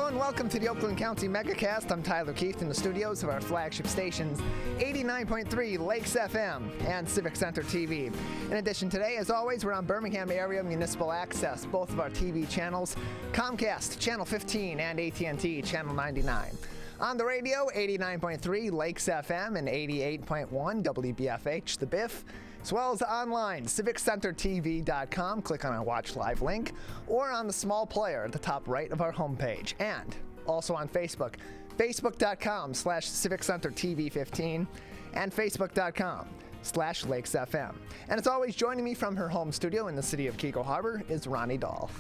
Hello and welcome to the Oakland County Megacast. I'm Tyler Kieft in the studios of our flagship stations, 89.3 Lakes FM and Civic Center TV. In addition, today, as always, we're on Birmingham Area Municipal Access, both of our TV channels, Comcast, Channel 15, and AT&T, Channel 99. On the radio, 89.3 Lakes FM and 88.1 WBFH, the Biff, as well as online, civiccentertv.com. Click on our Watch Live link, or on the small player at the top right of our homepage. And also on Facebook, facebook.com/civiccentertv15 and facebook.com/lakesfm. And as always, joining me from her home studio in the city of Keiko Harbor is Ronnie Dahl.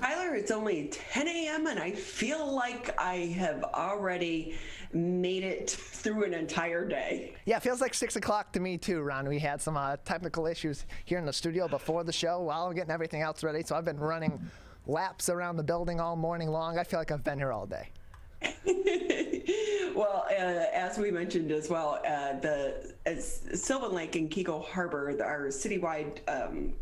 Tyler, it's only 10 a.m. and I feel like I have already made it through an entire day. Yeah, it feels like 6 o'clock to me too, Ron. We had some technical issues here in the studio before the show while getting everything else ready. So I've been running laps around the building all morning long. I feel like I've been here all day. Well, as we mentioned as well, Sylvan Lake and Keiko Harbor, our citywide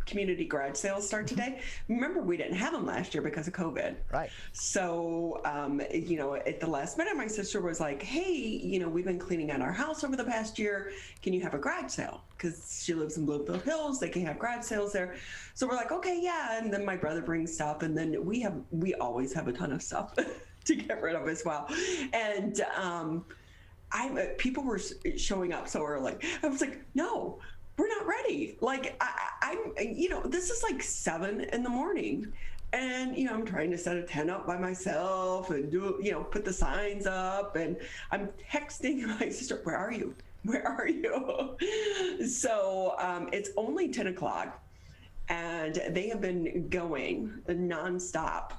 community garage sales start today. Remember, we didn't have them last year because of COVID. Right. So, at the last minute, my sister was like, hey, we've been cleaning out our house over the past year. Can you have a garage sale? Because she lives in Bloomfield Hills. They can have garage sales there. So we're like, okay, yeah. And then my brother brings stuff. And then we always have a ton of stuff to get rid of as well. And people were showing up so early. I was like, no, we're not ready. Like, I'm this is like 7 in the morning. And, I'm trying to set a tent up by myself and put the signs up. And I'm texting my sister, where are you? Where are you? So it's only 10 o'clock and they have been going nonstop.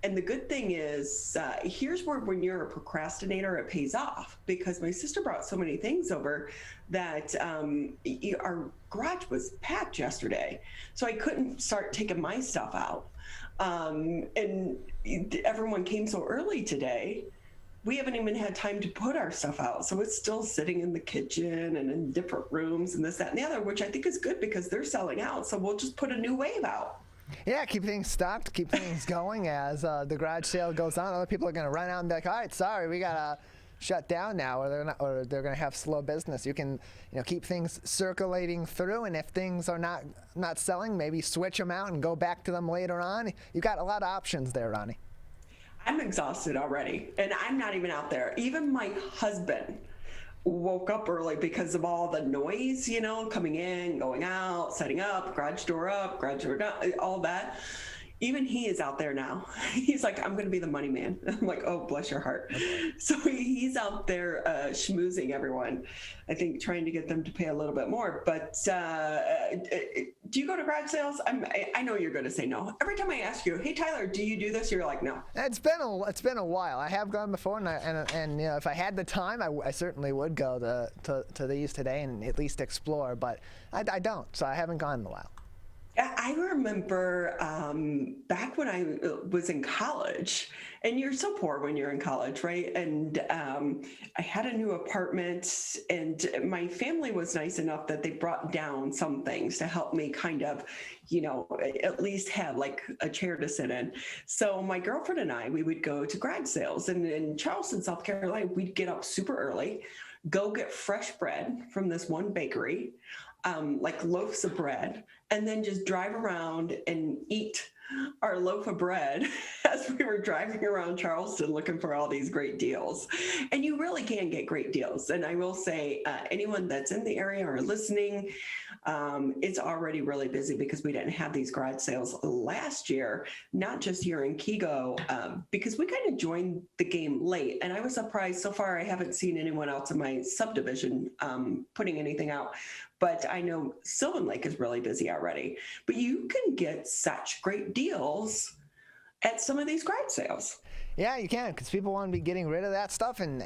And the good thing is, here's where when you're a procrastinator, it pays off, because my sister brought so many things over that our garage was packed yesterday. So I couldn't start taking my stuff out. And everyone came so early today, we haven't even had time to put our stuff out. So it's still sitting in the kitchen and in different rooms and this, that, and the other, which I think is good because they're selling out. So we'll just put a new wave out. Yeah, keep things stocked, keep things going as the garage sale goes on. Other people are going to run out and be like, all right, sorry, we got to shut down now, or they're going to have slow business. You can keep things circulating through, and if things are not selling, maybe switch them out and go back to them later on. You've got a lot of options there, Ronnie. I'm exhausted already, and I'm not even out there. Even my husband woke up early because of all the noise, coming in, going out, setting up, garage door down, all that. Even he is out there now. He's like, I'm going to be the money man. I'm like, oh, bless your heart. Okay. So he's out there schmoozing everyone, I think, trying to get them to pay a little bit more. But do you go to garage sales? I know you're going to say no. Every time I ask you, hey, Tyler, do you do this? You're like, no. It's been a while. I have gone before, and if I had the time, I certainly would go to these today and at least explore. But I don't, so I haven't gone in a while. I remember back when I was in college, and you're so poor when you're in college, right? And I had a new apartment, and my family was nice enough that they brought down some things to help me kind of, at least have like a chair to sit in. So my girlfriend and I, we would go to garage sales, and in Charleston, South Carolina, we'd get up super early, go get fresh bread from this one bakery, like loaves of bread, and then just drive around and eat our loaf of bread as we were driving around Charleston looking for all these great deals. And you really can get great deals. And I will say, anyone that's in the area or listening, it's already really busy because we didn't have these garage sales last year, not just here in Keiko, because we kind of joined the game late. And I was surprised. So far, I haven't seen anyone else in my subdivision putting anything out. But I know Sylvan Lake is really busy already. But you can get such great deals at some of these garage sales. Yeah, you can, because people want to be getting rid of that stuff, and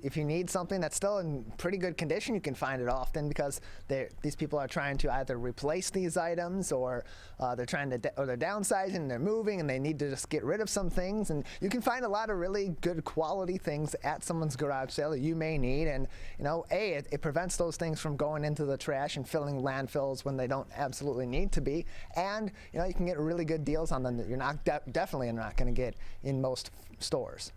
if you need something that's still in pretty good condition, you can find it often because these people are trying to either replace these items or they're trying to or they're downsizing and they're moving and they need to just get rid of some things, and you can find a lot of really good quality things at someone's garage sale that you may need, and it prevents those things from going into the trash and filling landfills when they don't absolutely need to be, and you can get really good deals on them that you're not definitely not going to get in most stores.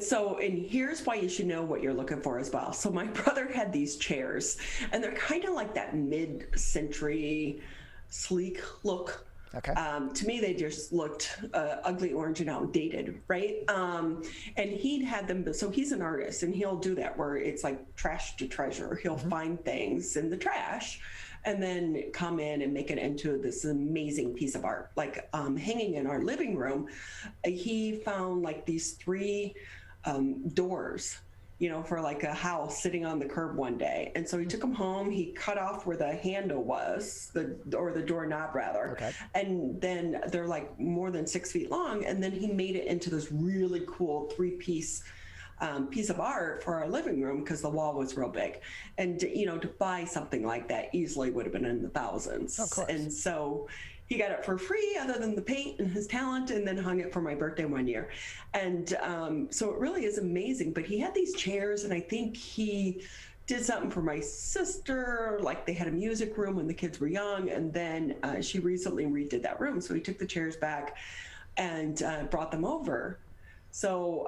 So, and here's why you should know what you're looking for as well. So my brother had these chairs, and they're kind of like that mid-century sleek look. Okay. To me, they just looked ugly, orange, and outdated, right? And he'd had them, so he's an artist, and he'll do that where it's like trash to treasure. He'll find things in the trash and then come in and make it into this amazing piece of art. Like hanging in our living room, he found like these 3 doors, for like a house sitting on the curb one day. And so he took them home, he cut off where the handle was, or the doorknob rather. Okay. And then they're like more than 6 feet long. And then he made it into this really cool 3-piece piece of art for our living room because the wall was real big. And, to buy something like that easily would have been in the thousands. Of course. And so he got it for free other than the paint and his talent, and then hung it for my birthday one year. And so it really is amazing. But he had these chairs, and I think he did something for my sister, like they had a music room when the kids were young, and then she recently redid that room. So he took the chairs back and brought them over. So,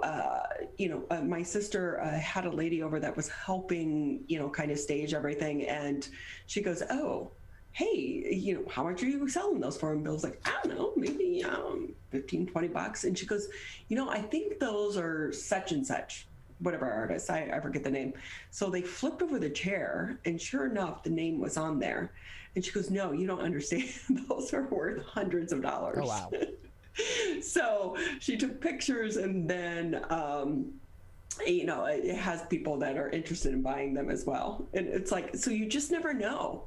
my sister had a lady over that was helping, kind of stage everything. And she goes, oh, hey, how much are you selling those for? And Bill's like, I don't know, maybe $15-20. And she goes, I think those are such and such, whatever artist, I forget the name. So they flipped over the chair, and sure enough, the name was on there. And she goes, no, you don't understand. Those are worth hundreds of dollars. Oh, wow. So she took pictures, and then, it has people that are interested in buying them as well. And it's like, so you just never know.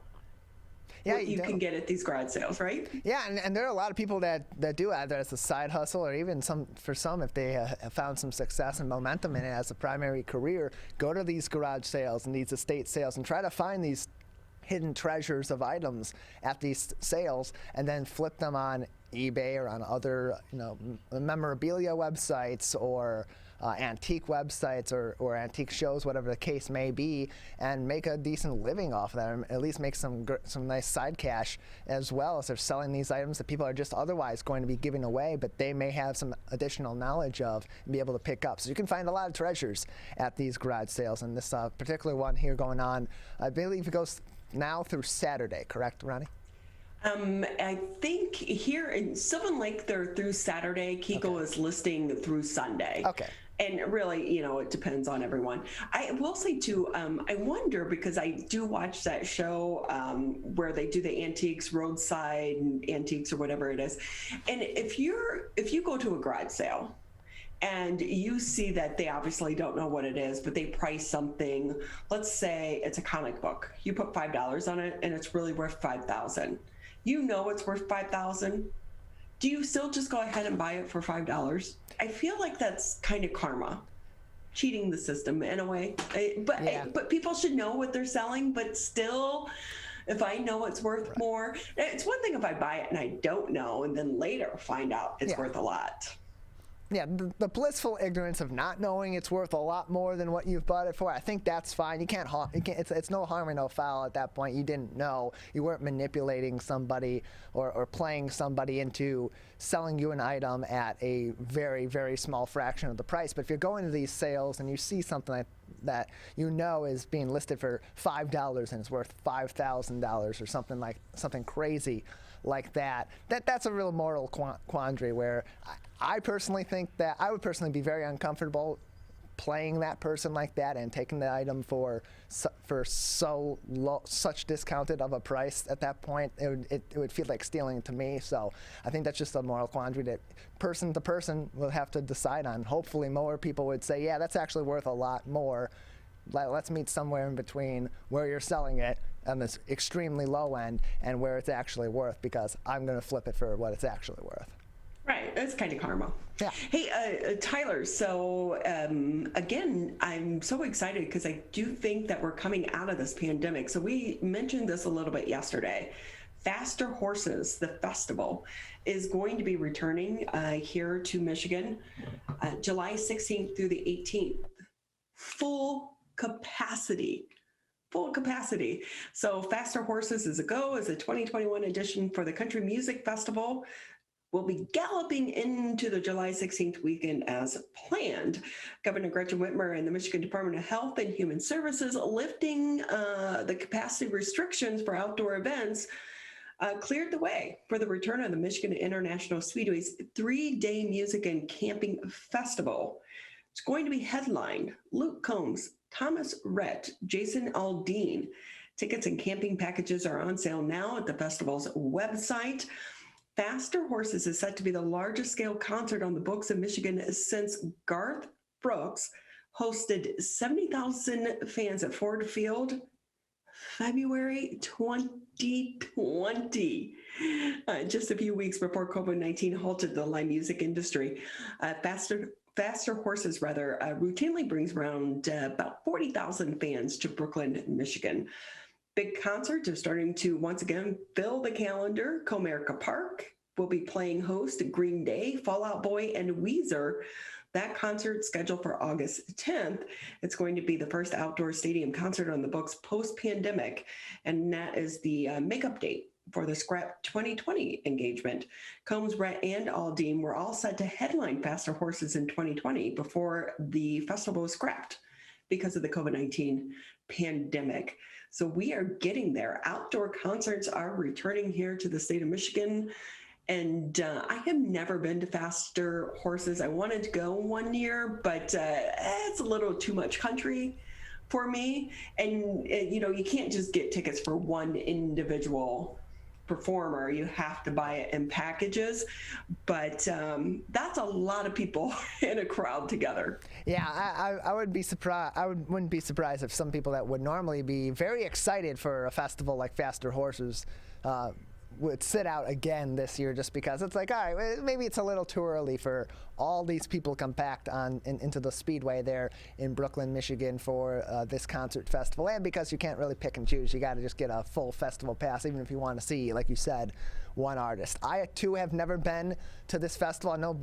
Yeah, you can get at these garage sales, right? Yeah, and there are a lot of people that do either as a side hustle, or even for some, if they have found some success and momentum in it as a primary career, go to these garage sales and these estate sales and try to find these hidden treasures of items at these sales, and then flip them on eBay or on other memorabilia websites or antique websites or antique shows, whatever the case may be, and make a decent living off of that, or at least make some nice side cash, as well as they're selling these items that people are just otherwise going to be giving away, but they may have some additional knowledge of and be able to pick up. So you can find a lot of treasures at these garage sales, and this particular one here going on, I believe it goes now through Saturday, correct, Ronnie? I think here in Sylvan Lake, they're through Saturday. Kiko is listing through Sunday. Okay. And really, it depends on everyone. I will say too, I wonder, because I do watch that show where they do the antiques, roadside antiques or whatever it is. And if you go to a garage sale and you see that they obviously don't know what it is, but they price something, let's say it's a comic book. You put $5 on it and it's really worth $5,000. It's worth $5,000. Do you still just go ahead and buy it for $5? I feel like that's kind of karma, cheating the system in a way. But people should know what they're selling. But still, if I know it's worth more, it's one thing if I buy it and I don't know, and then later find out it's worth a lot. Yeah, the blissful ignorance of not knowing it's worth a lot more than what you've bought it for, I think that's fine. You can't harm. It's no harm or no foul at that point. You didn't know. You weren't manipulating somebody or playing somebody into selling you an item at a very, very small fraction of the price. But if you're going to these sales and you see something that is being listed for $5 and it's worth $5,000 or something crazy like that's a real moral quandary where I personally think that I would personally be very uncomfortable playing that person like that and taking the item for such discounted of a price at that point. It would feel like stealing to me. So I think that's just a moral quandary that person to person will have to decide on. Hopefully more people would say, yeah, that's actually worth a lot more. Let's meet somewhere in between where you're selling it on this extremely low end and where it's actually worth, because I'm going to flip it for what it's actually worth. Right, that's kind of karma. Yeah. Hey, Tyler, so again, I'm so excited because I do think that we're coming out of this pandemic. So we mentioned this a little bit yesterday. Faster Horses, the festival, is going to be returning here to Michigan July 16th through the 18th. Full capacity. So Faster Horses is a 2021 edition for the Country Music Festival, will be galloping into the July 16th weekend as planned. Governor Gretchen Whitmer and the Michigan Department of Health and Human Services lifting the capacity restrictions for outdoor events cleared the way for the return of the Michigan International Speedway's 3-day music and camping festival. It's going to be headlined Luke Combs, Thomas Rhett, Jason Aldean. Tickets and camping packages are on sale now at the festival's website. Faster Horses is set to be the largest scale concert on the books in Michigan since Garth Brooks hosted 70,000 fans at Ford Field February 2020, just a few weeks before COVID-19 halted the live music industry. Faster Horses routinely brings around about 40,000 fans to Brooklyn, Michigan. Big concerts are starting to once again fill the calendar. Comerica Park will be playing host to Green Day, Fall Out Boy, and Weezer. That concert scheduled for August 10th. It's going to be the first outdoor stadium concert on the books post-pandemic, and that is the makeup date for the Scrap 2020 engagement. Combs, Rhett, and Aldean were all set to headline Faster Horses in 2020 before the festival was scrapped because of the COVID-19 pandemic. So we are getting there. Outdoor concerts are returning here to the state of Michigan. And I have never been to Faster Horses. I wanted to go one year, but it's a little too much country for me. And, you can't just get tickets for one individual performer. You have to buy it in packages, but that's a lot of people in a crowd together. Yeah, I would be surprised. Wouldn't be surprised if some people that would normally be very excited for a festival like Faster Horses would sit out again this year, just because it's like, all right, maybe it's a little too early for all these people compact into the Speedway there in Brooklyn, Michigan for this concert festival, and because you can't really pick and choose. You got to just get a full festival pass, even if you want to see, like you said, one artist. I, too, have never been to this festival. I know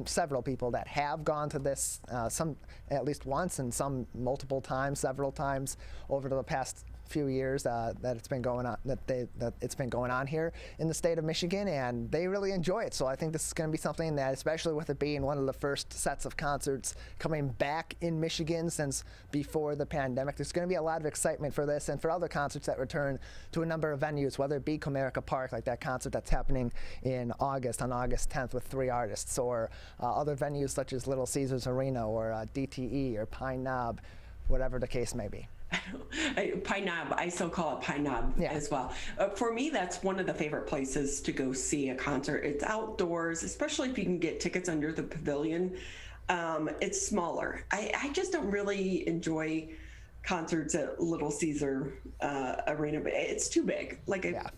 several people that have gone to this, some at least once, and some multiple times, several times over the past few years that it's been going on, that it's been going on here in the state of Michigan, and they really enjoy it. So I think this is going to be something that, especially with it being one of the first sets of concerts coming back in Michigan since before the pandemic, there's going to be a lot of excitement for this and for other concerts that return to a number of venues, whether it be Comerica Park, like that concert that's happening in August, on August 10th with 3 artists, or other venues such as Little Caesars Arena or DTE or Pine Knob, whatever the case may be. Pine Knob, I still call it Pine Knob as well. For me, that's one of the favorite places to go see a concert. It's outdoors, especially if you can get tickets under the pavilion. It's smaller. I just don't really enjoy concerts at Little Caesar Arena, but it's too big.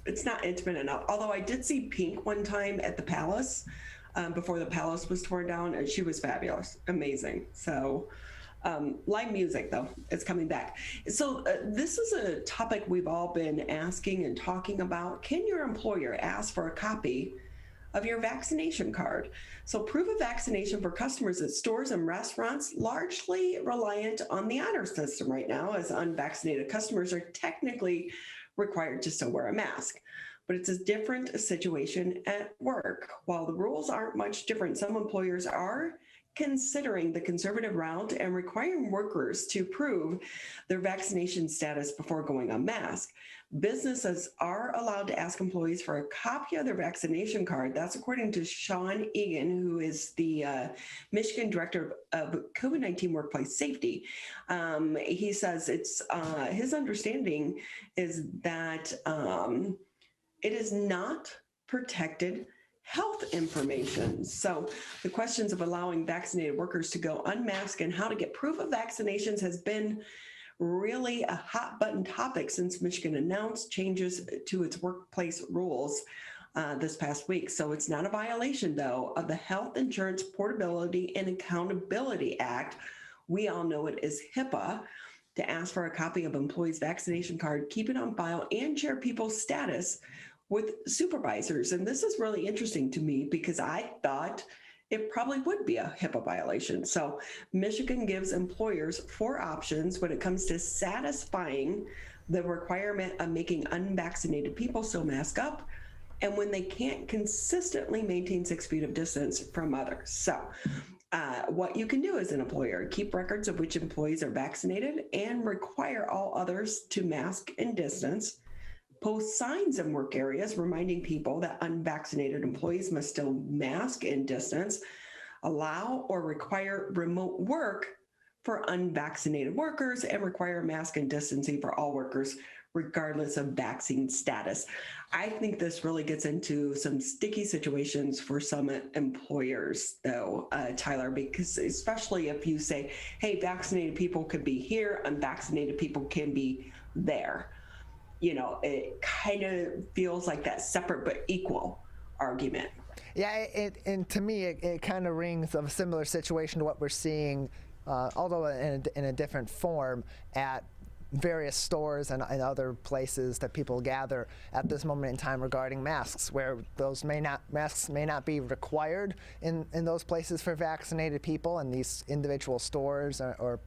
It's not intimate enough. Although I did see Pink one time at the Palace before the Palace was torn down, and she was fabulous, amazing. So. Live music, though, is coming back. So this is a topic we've all been asking and talking about. Can your employer ask for a copy of your vaccination card? So proof of vaccination for customers at stores and restaurants, largely reliant on the honor system right now, as unvaccinated customers are technically required to still wear a mask. But it's a different situation at work. While the rules aren't much different, some employers are considering the conservative route and requiring workers to prove their vaccination status before going on mask. Businesses are allowed to ask employees for a copy of their vaccination card. That's according to Sean Egan, who is the Michigan Director of COVID-19 Workplace Safety. He says it's his understanding is that it is not protected health information. So the questions of allowing vaccinated workers to go unmasked and how to get proof of vaccinations has been really a hot button topic since Michigan announced changes to its workplace rules this past week. So it's not a violation, though, of the Health Insurance Portability and Accountability Act. We all know it as HIPAA, to ask for a copy of employees' vaccination card, keep it on file, and share people's status with supervisors. And this is really interesting to me because I thought it probably would be a HIPAA violation. So Michigan gives employers 4 options when it comes to satisfying the requirement of making unvaccinated people still mask up, and when they can't consistently maintain 6 feet of distance from others. So what you can do as an employer, keep records of which employees are vaccinated and require all others to mask and distance. Post signs in work areas reminding people that unvaccinated employees must still mask and distance. Allow or require remote work for unvaccinated workers and require mask and distancing for all workers, regardless of vaccine status. I think this really gets into some sticky situations for some employers, though, Tyler, because especially if you say, hey, vaccinated people could be here, unvaccinated people can be there. You know, it kind of feels like that separate but equal argument. Yeah, and to me, it kind of rings of a similar situation to what we're seeing, although in a different form, at various stores and other places that people gather at this moment in time regarding masks, where those masks may not be required in those places for vaccinated people, and these individual stores or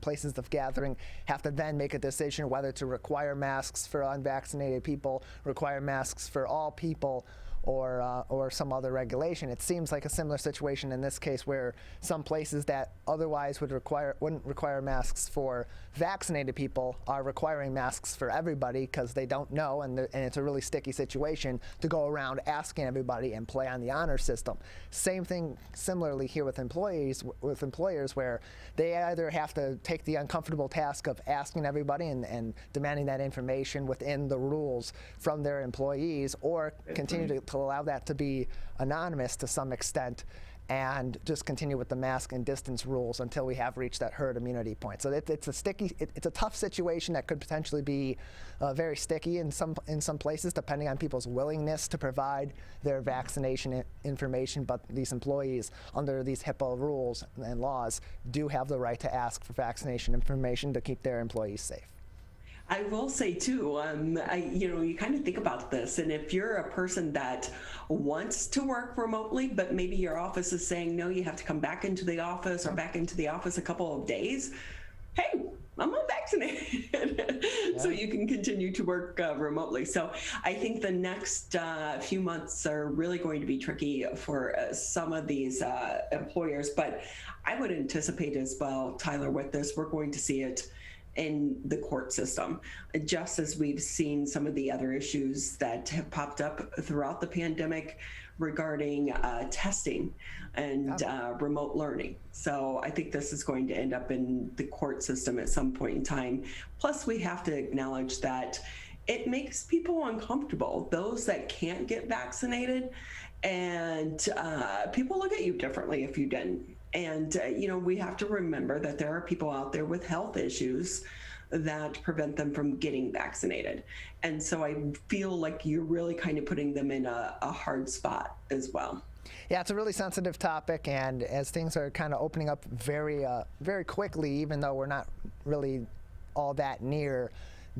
places of gathering have to then make a decision whether to require masks for unvaccinated people, require masks for all people, or some other regulation. It seems like a similar situation in this case, where some places that otherwise wouldn't require masks for vaccinated people are requiring masks for everybody because they don't know, and it's a really sticky situation to go around asking everybody and play on the honor system. Same thing similarly here with employers, where they either have to take the uncomfortable task of asking everybody and demanding that information within the rules from their employees, or continue to allow that to be anonymous to some extent and just continue with the mask and distance rules until we have reached that herd immunity point. So it's a tough situation that could potentially be very sticky in some places, depending on people's willingness to provide their vaccination information. But these employees, under these HIPAA rules and laws, do have the right to ask for vaccination information to keep their employees safe. I will say too, you kind of think about this, and if you're a person that wants to work remotely, but maybe your office is saying, no, you have to come back into the office or back into the office a couple of days, hey, I'm unvaccinated. Yeah. So you can continue to work remotely. So I think the next few months are really going to be tricky for some of these employers, but I would anticipate as well, Tyler, with this, we're going to see it in the court system, just as we've seen some of the other issues that have popped up throughout the pandemic regarding testing and remote learning. So I think this is going to end up in the court system at some point in time. Plus, we have to acknowledge that it makes people uncomfortable, those that can't get vaccinated, and people look at you differently if you didn't. And, we have to remember that there are people out there with health issues that prevent them from getting vaccinated. And so I feel like you're really kind of putting them in a hard spot as well. Yeah, it's a really sensitive topic, and as things are kind of opening up very, very quickly, even though we're not really all that near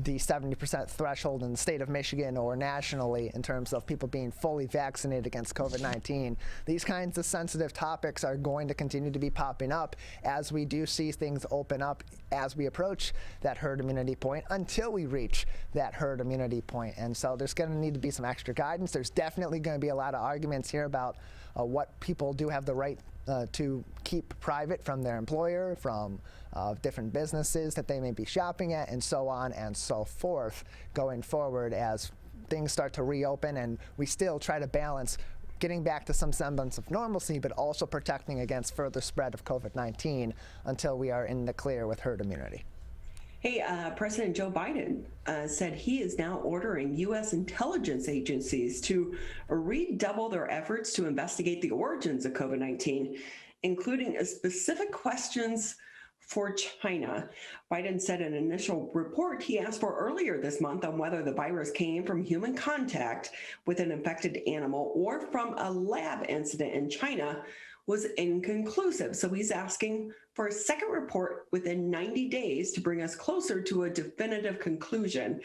the 70% threshold in the state of Michigan or nationally in terms of people being fully vaccinated against COVID-19. These kinds of sensitive topics are going to continue to be popping up as we do see things open up as we approach that herd immunity point until we reach that herd immunity point. And so there's going to need to be some extra guidance. There's definitely going to be a lot of arguments here about what people do have the right to keep private from their employer, from different businesses that they may be shopping at, and so on and so forth going forward as things start to reopen and we still try to balance getting back to some semblance of normalcy, but also protecting against further spread of COVID-19 until we are in the clear with herd immunity. Hey, President Joe Biden said he is now ordering U.S. intelligence agencies to redouble their efforts to investigate the origins of COVID-19, including specific questions for China. Biden said in an initial report he asked for earlier this month on whether the virus came from human contact with an infected animal or from a lab incident in China was inconclusive. So he's asking for a second report within 90 days to bring us closer to a definitive conclusion.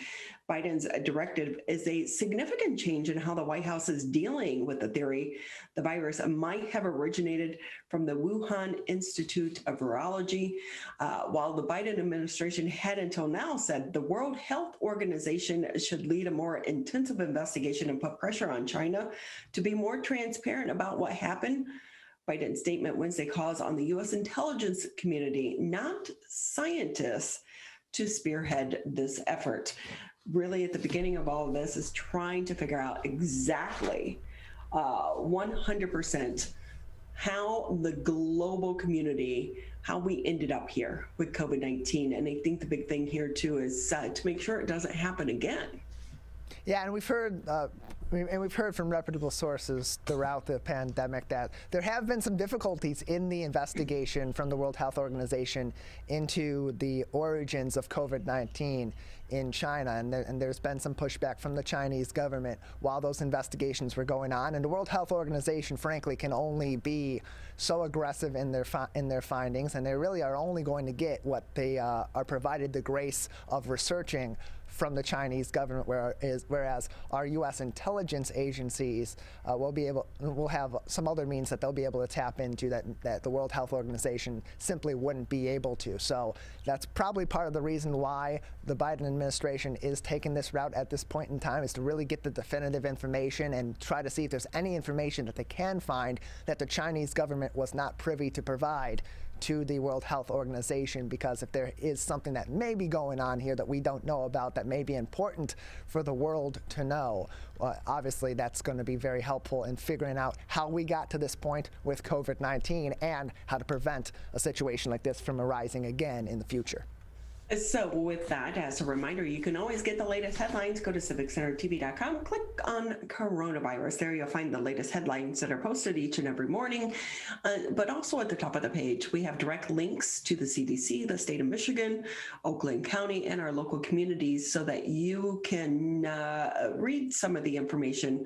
Biden's directive is a significant change in how the White House is dealing with the theory the virus might have originated from the Wuhan Institute of Virology. While the Biden administration had until now said the World Health Organization should lead a more intensive investigation and put pressure on China to be more transparent about what happened, Biden's statement Wednesday calls on the U.S. intelligence community, not scientists, to spearhead this effort. Really, at the beginning of all of this is trying to figure out exactly 100% how the global community, how we ended up here with COVID-19. And I think the big thing here, too, is to make sure it doesn't happen again. Yeah, and we've heard from reputable sources throughout the pandemic that there have been some difficulties in the investigation from the World Health Organization into the origins of COVID-19 in China, and there's been some pushback from the Chinese government while those investigations were going on. And the World Health Organization, frankly, can only be so aggressive in their findings, and they really are only going to get what they are provided the grace of researching from the Chinese government, whereas our U.S. intelligence agencies will have some other means that they'll be able to tap into that the World Health Organization simply wouldn't be able to. So that's probably part of the reason why the Biden administration is taking this route at this point in time, is to really get the definitive information and try to see if there's any information that they can find that the Chinese government was not privy to provide to the World Health Organization, because if there is something that may be going on here that we don't know about that may be important for the world to know, obviously that's going to be very helpful in figuring out how we got to this point with COVID-19 and how to prevent a situation like this from arising again in the future. So with that, as a reminder, you can always get the latest headlines. Go to civiccentertv.com, click on coronavirus. There you'll find the latest headlines that are posted each and every morning. But also at the top of the page, we have direct links to the CDC, the state of Michigan, Oakland County, and our local communities so that you can read some of the information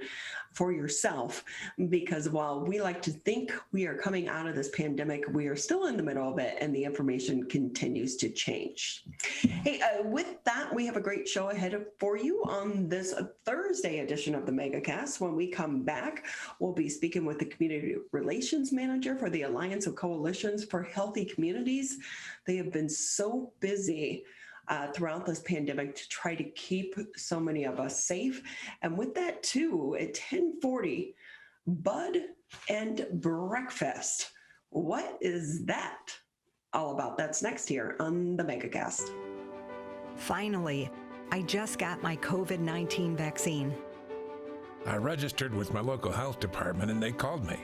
for yourself, because while we like to think we are coming out of this pandemic, we are still in the middle of it, and the information continues to change. Hey, with that, we have a great show ahead for you on this Thursday edition of the Megacast. When we come back, we'll be speaking with the Community Relations Manager for the Alliance of Coalitions for Healthy Communities. They have been so busy throughout this pandemic to try to keep so many of us safe. And with that, too, at 10:40, Bud and Breakfast. What is that all about? That's next here on the Megacast. Finally, I just got my COVID-19 vaccine. I registered with my local health department and they called me.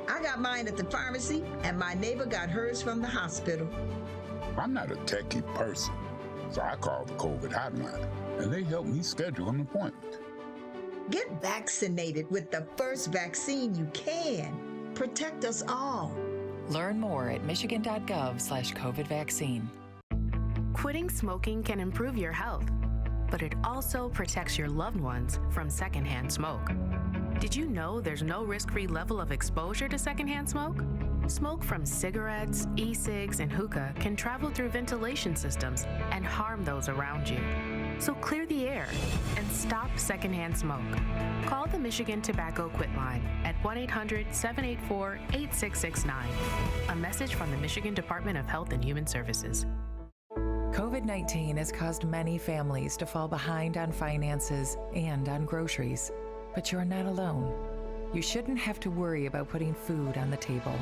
I got mine at the pharmacy, and my neighbor got hers from the hospital. I'm not a techie person, so I called the COVID hotline, and they helped me schedule an appointment. Get vaccinated with the first vaccine you can. Protect us all. Learn more at michigan.gov/COVID vaccine. Quitting smoking can improve your health, but it also protects your loved ones from secondhand smoke. Did you know there's no risk-free level of exposure to secondhand smoke? Smoke from cigarettes, e-cigs, and hookah can travel through ventilation systems and harm those around you. So clear the air and stop secondhand smoke. Call the Michigan Tobacco Quit Line at 1-800-784-8669. A message from the Michigan Department of Health and Human Services. COVID-19 has caused many families to fall behind on finances and on groceries. But you're not alone. You shouldn't have to worry about putting food on the table.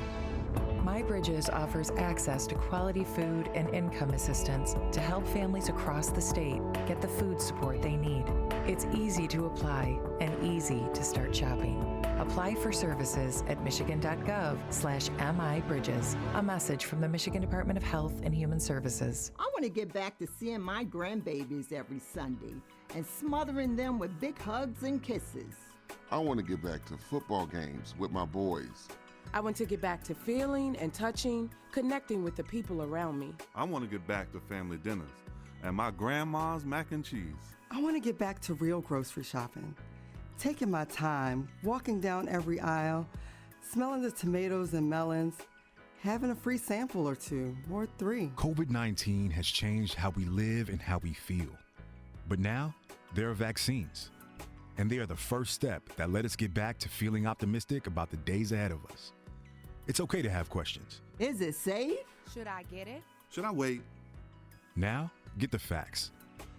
My Bridges offers access to quality food and income assistance to help families across the state get the food support they need. It's easy to apply and easy to start shopping. Apply for services at michigan.gov/MIBridges. A message from the Michigan Department of Health and Human Services. I want to get back to seeing my grandbabies every Sunday and smothering them with big hugs and kisses. I want to get back to football games with my boys. I want to get back to feeling and touching, connecting with the people around me. I want to get back to family dinners and my grandma's mac and cheese. I want to get back to real grocery shopping, taking my time, walking down every aisle, smelling the tomatoes and melons, having a free sample or two, or 3. COVID-19 has changed how we live and how we feel. But now, there are vaccines. And they are the first step that let us get back to feeling optimistic about the days ahead of us. It's okay to have questions. Is it safe? Should I get it? Should I wait? Now, get the facts.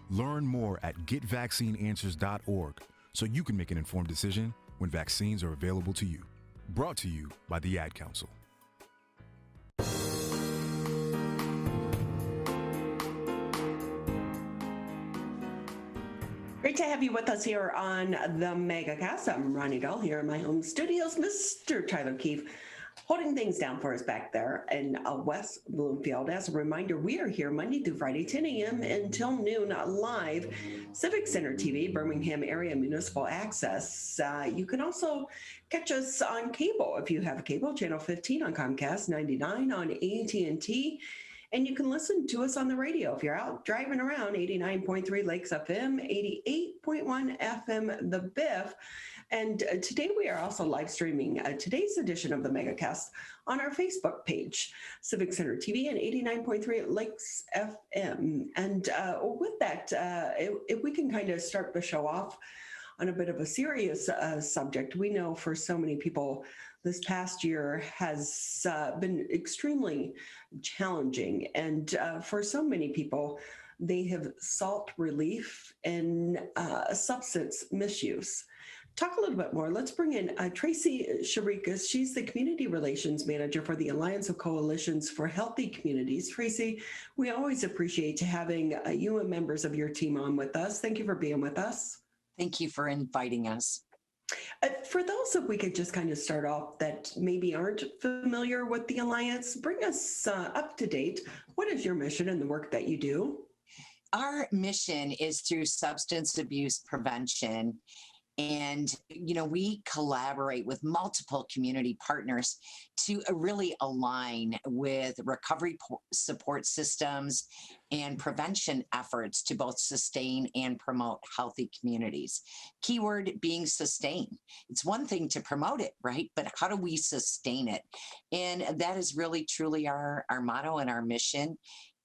Learn more at getvaccineanswers.org so you can make an informed decision when vaccines are available to you. Brought to you by the Ad Council. Great to have you with us here on the MegaCast. I'm Ronnie Dahl here in my home studios. Mr. Tyler Kieft holding things down for us back there in West Bloomfield. As a reminder, we are here Monday through Friday, 10 a.m. until noon, live. Civic Center TV, Birmingham Area Municipal Access. You can also catch us on cable if you have cable, channel 15 on Comcast, 99 on AT&T. And you can listen to us on the radio if you're out driving around, 89.3 Lakes FM, 88.1 FM The Biff. And today we are also live streaming today's edition of the MegaCast on our Facebook page, Civic Center TV and 89.3 Lakes FM. And with that, if we can kind of start the show off on a bit of a serious subject, we know for so many people, this past year has been extremely challenging. And for so many people, they have sought relief in substance misuse. Talk a little bit more. Let's bring in Tracy Chirikas. She's the Community Relations Manager for the Alliance of Coalitions for Healthy Communities. Tracy, we always appreciate having you and members of your team on with us. Thank you for being with us. Thank you for inviting us. For those that we could just kind of start off that maybe aren't familiar with the Alliance, bring us up to date. What is your mission and the work that you do? Our mission is through substance abuse prevention. And, we collaborate with multiple community partners to really align with recovery support systems and prevention efforts to both sustain and promote healthy communities. Keyword being sustain. It's one thing to promote it, right? But how do we sustain it? And that is really, truly our motto and our mission.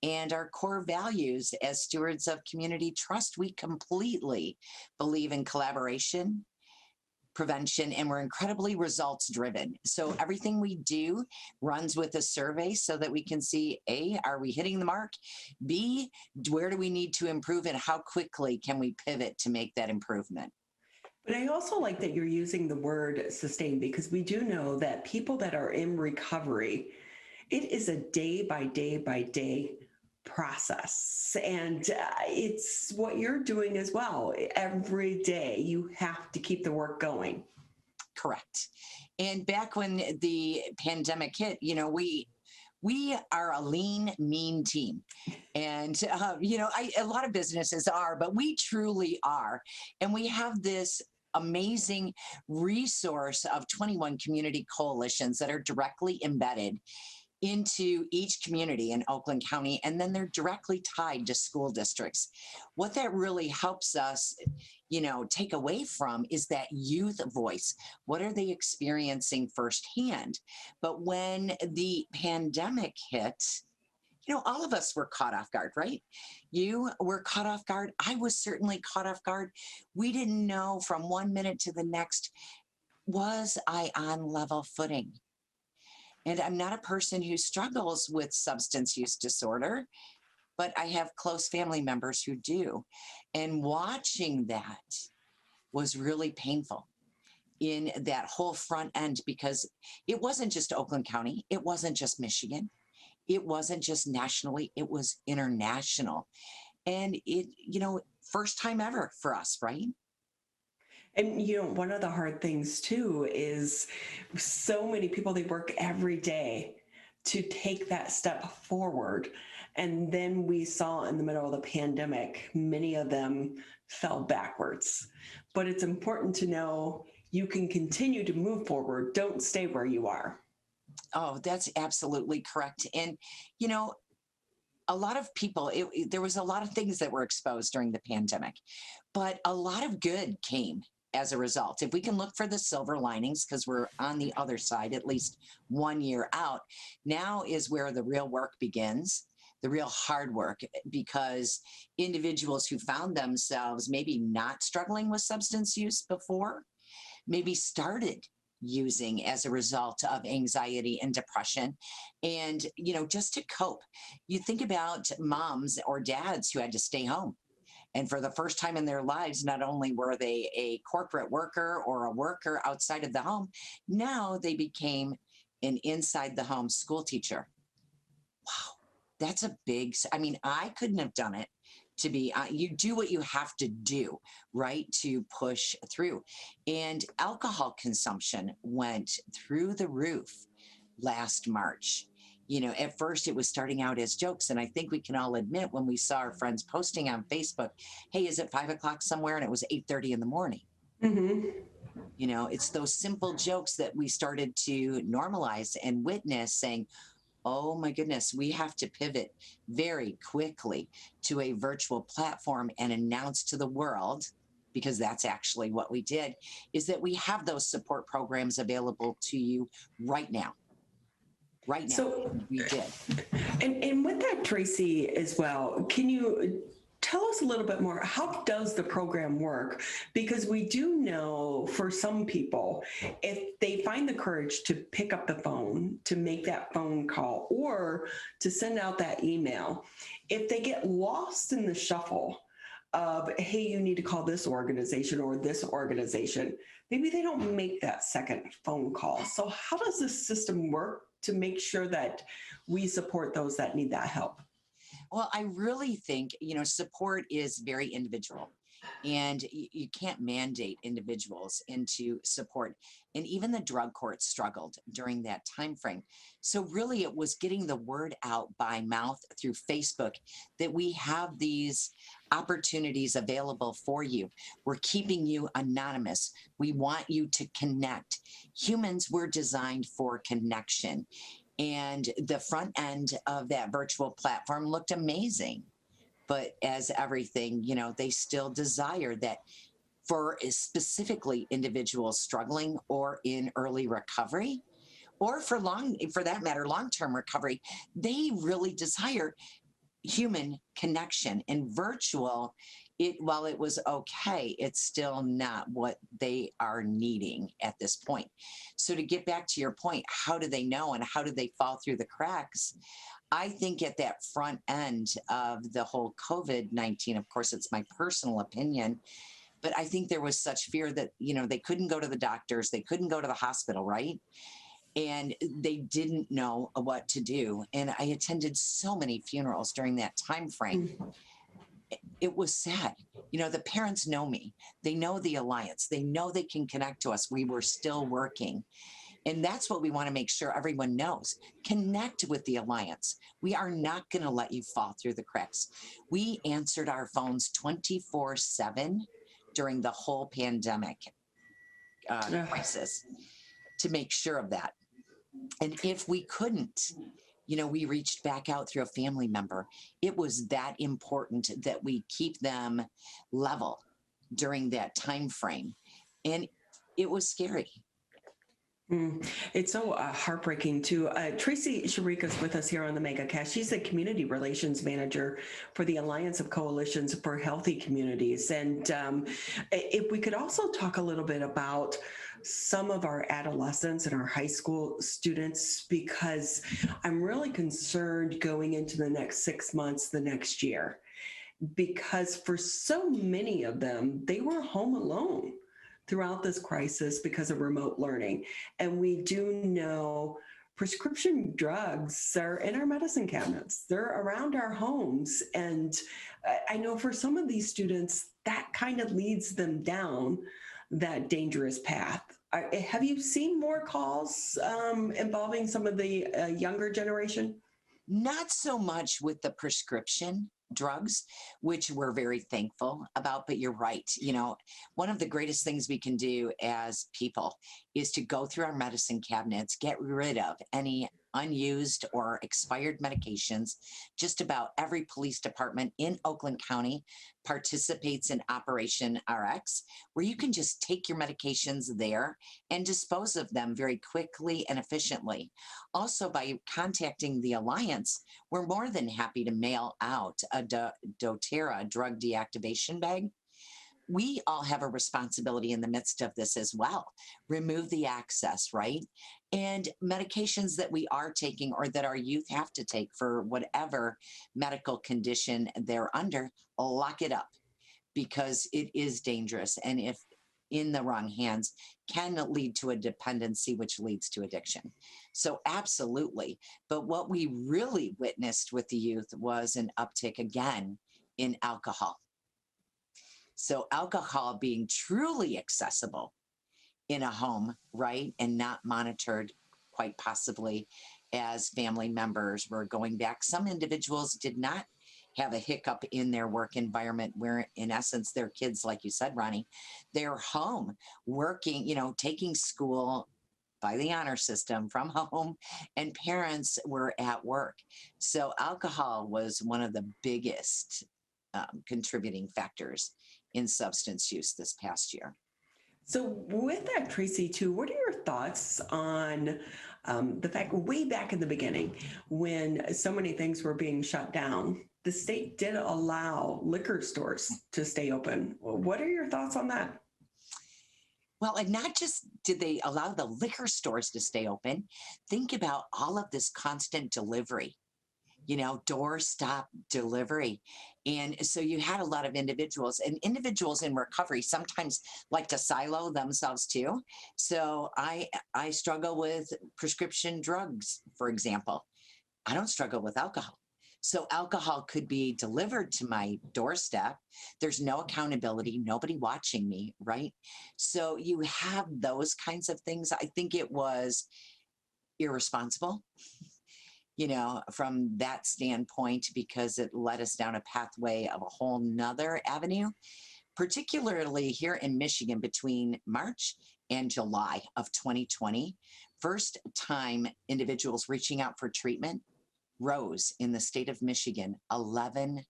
And our core values as stewards of community trust. We completely believe in collaboration, prevention, and we're incredibly results driven. So everything we do runs with a survey so that we can see, A, are we hitting the mark? B, where do we need to improve and how quickly can we pivot to make that improvement? But I also like that you're using the word sustain, because we do know that people that are in recovery, it is a day by day process. And it's what you're doing as well. Every day you have to keep the work going. Correct. And back when the pandemic hit, we are a lean, mean team. And, a lot of businesses are, but we truly are. And we have this amazing resource of 21 community coalitions that are directly embedded into each community in Oakland County, and then they're directly tied to school districts. What that really helps us, take away from is that youth voice. What are they experiencing firsthand? But when the pandemic hit, all of us were caught off guard, right? You were caught off guard. I was certainly caught off guard. We didn't know from one minute to the next, was I on level footing? And I'm not a person who struggles with substance use disorder, but I have close family members who do. And watching that was really painful in that whole front end, because it wasn't just Oakland County. It wasn't just Michigan. It wasn't just nationally. It was international. And it, first time ever for us, right? And, one of the hard things too is so many people, they work every day to take that step forward. And then we saw in the middle of the pandemic, many of them fell backwards. But it's important to know you can continue to move forward. Don't stay where you are. Oh, that's absolutely correct. And, a lot of people, there was a lot of things that were exposed during the pandemic, but a lot of good came as a result. If we can look for the silver linings, because we're on the other side, at least 1 year out, now is where the real work begins, the real hard work, because individuals who found themselves maybe not struggling with substance use before, maybe started using as a result of anxiety and depression. And, just to cope, you think about moms or dads who had to stay home. And for the first time in their lives, not only were they a corporate worker or a worker outside of the home, now they became an inside the home school teacher. Wow, that's a big, I couldn't have done it. You do what you have to do, right, to push through. And alcohol consumption went through the roof last March. At first it was starting out as jokes. And I think we can all admit when we saw our friends posting on Facebook, hey, is it 5 o'clock somewhere? And it was 8:30 in the morning. Mm-hmm. It's those simple jokes that we started to normalize and witness, saying, oh my goodness, we have to pivot very quickly to a virtual platform and announce to the world, because that's actually what we did, is that we have those support programs available to you right now. Right now, so, we did. And with that, Tracy, as well, can you tell us a little bit more? How does the program work? Because we do know for some people, if they find the courage to pick up the phone, to make that phone call, or to send out that email, if they get lost in the shuffle of, hey, you need to call this organization or this organization, maybe they don't make that second phone call. So how does this system work to make sure that we support those that need that help? Well, I really think, support is very individual, and you can't mandate individuals into support. And even the drug court struggled during that time frame. So really it was getting the word out by mouth through Facebook that we have these opportunities available for you. We're keeping you anonymous. We want you to connect. Humans were designed for connection. And the front end of that virtual platform looked amazing. But as everything, they still desire that for specifically individuals struggling or in early recovery, or for that matter, long-term recovery, they really desire human connection. And virtual, while it was okay, it's still not what they are needing at this point. So to get back to your point, how do they know and how do they fall through the cracks? I think at that front end of the whole COVID-19, of course, it's my personal opinion, but I think there was such fear that, they couldn't go to the doctors, they couldn't go to the hospital, right? And they didn't know what to do. And I attended so many funerals during that time frame. It was sad. The parents know me. They know the Alliance. They know they can connect to us. We were still working. And that's what we want to make sure everyone knows. Connect with the Alliance. We are not going to let you fall through the cracks. We answered our phones 24/7 during the whole pandemic crisis to make sure of that. And if we couldn't, we reached back out through a family member. It was that important that we keep them level during that time frame. And it was scary. It's so heartbreaking too. Tracy Chirikas with us here on the MegaCast. She's the Community Relations Manager for the Alliance of Coalitions for Healthy Communities. And if we could also talk a little bit about some of our adolescents and our high school students, because I'm really concerned going into the next 6 months, the next year, because for so many of them, they were home alone throughout this crisis because of remote learning. And we do know prescription drugs are in our medicine cabinets. They're around our homes. And I know for some of these students, that kind of leads them down that dangerous path. Have you seen more calls involving some of the younger generation? Not so much with the prescription drugs, which we're very thankful about, but you're right. One of the greatest things we can do as people is to go through our medicine cabinets, get rid of any unused or expired medications. Just about every police department in Oakland County participates in Operation RX, where you can just take your medications there and dispose of them very quickly and efficiently. Also, by contacting the Alliance, we're more than happy to mail out a doTERRA drug deactivation bag. We all have a responsibility in the midst of this as well. Remove the access, right? And medications that we are taking or that our youth have to take for whatever medical condition they're under, lock it up, because it is dangerous. And if in the wrong hands, can lead to a dependency, which leads to addiction. So absolutely. But what we really witnessed with the youth was an uptick again in alcohol. So alcohol being truly accessible in a home, right, and not monitored quite possibly as family members were going back. Some individuals did not have a hiccup in their work environment where, in essence, their kids, like you said, Ronnie, they're home working, taking school by the honor system from home, and parents were at work. So alcohol was one of the biggest contributing factors in substance use this past year. So with that, Tracy, too, what are your thoughts on the fact way back in the beginning when so many things were being shut down, the state did allow liquor stores to stay open. What are your thoughts on that? Well, and not just did they allow the liquor stores to stay open, think about all of this constant delivery, doorstop delivery. And so you had a lot of individuals, and individuals in recovery sometimes like to silo themselves too. So I struggle with prescription drugs, for example. I don't struggle with alcohol. So alcohol could be delivered to my doorstep. There's no accountability, nobody watching me, right? So you have those kinds of things. I think it was irresponsible, from that standpoint, because it led us down a pathway of a whole nother avenue, particularly here in Michigan between March and July of 2020. First time individuals reaching out for treatment rose in the state of Michigan 11%.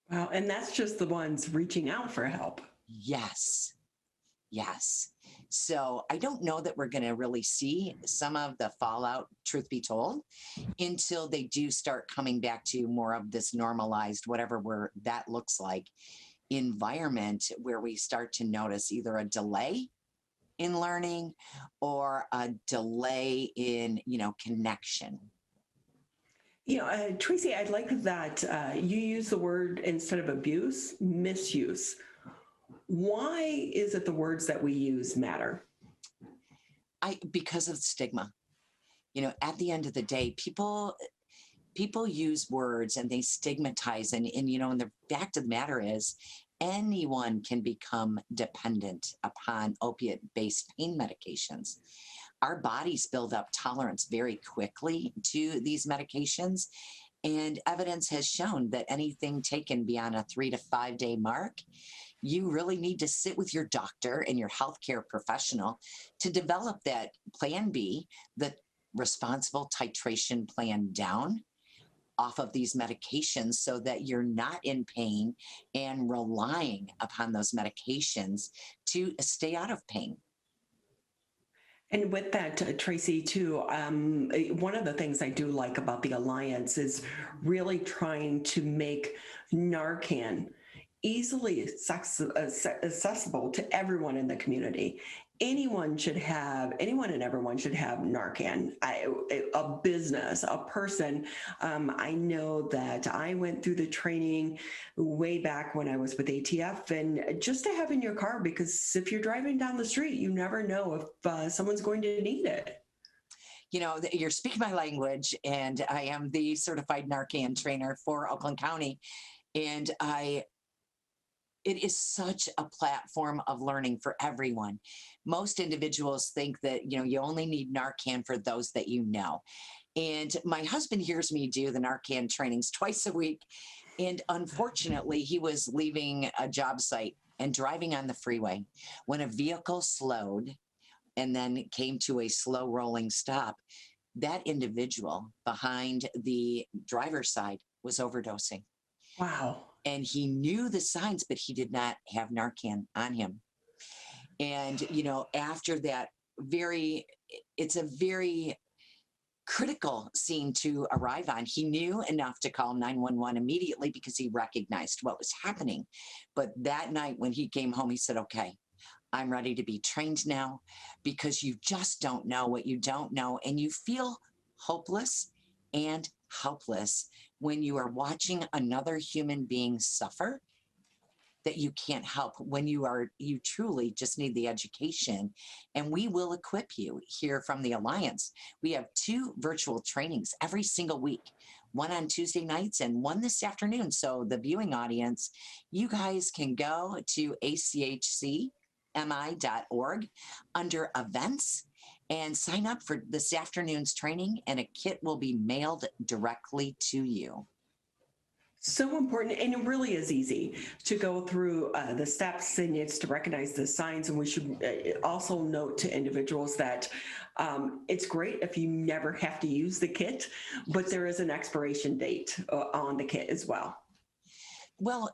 Wow, and that's just the ones reaching out for help. Yes. So I don't know that we're going to really see some of the fallout, truth be told, until they do start coming back to more of this normalized, whatever that looks like, environment where we start to notice either a delay in learning or a delay in, connection. Tracy, I'd like that you use the word, instead of abuse, misuse. Why is it the words that we use matter? Because of stigma. At the end of the day, people use words and they stigmatize, and the fact of the matter is, anyone can become dependent upon opiate-based pain medications. Our bodies build up tolerance very quickly to these medications, and evidence has shown that anything taken beyond a 3 to 5 day mark, you really need to sit with your doctor and your healthcare professional to develop that plan B, the responsible titration plan down off of these medications, so that you're not in pain and relying upon those medications to stay out of pain. And with that, Tracy, too, one of the things I do like about the Alliance is really trying to make Narcan easily accessible to everyone in the community. Anyone and everyone should have Narcan. A business, a person. I know that I went through the training way back when I was with ATF, and just to have in your car, because if you're driving down the street, you never know if someone's going to need it. You're speaking my language, and I am the certified Narcan trainer for Oakland County. And it is such a platform of learning for everyone. Most individuals think that, you only need Narcan for those that you know. And my husband hears me do the Narcan trainings twice a week. And unfortunately, he was leaving a job site and driving on the freeway when a vehicle slowed and then came to a slow rolling stop. That individual behind the driver's side was overdosing. Wow. And he knew the signs, but he did not have Narcan on him. And, after that it's a very critical scene to arrive on. He knew enough to call 911 immediately because he recognized what was happening. But that night when he came home, he said, okay, I'm ready to be trained now, because you just don't know what you don't know. And you feel hopeless and helpless when you are watching another human being suffer that you can't help, when you truly just need the education. And we will equip you here from the Alliance. We have 2 virtual trainings every single week, one on Tuesday nights and one this afternoon. So the viewing audience, you guys can go to achcmi.org under events and sign up for this afternoon's training, and a kit will be mailed directly to you. So important, and it really is easy to go through the steps, and it's to recognize the signs. And we should also note to individuals that it's great if you never have to use the kit, but there is an expiration date on the kit as well. Well,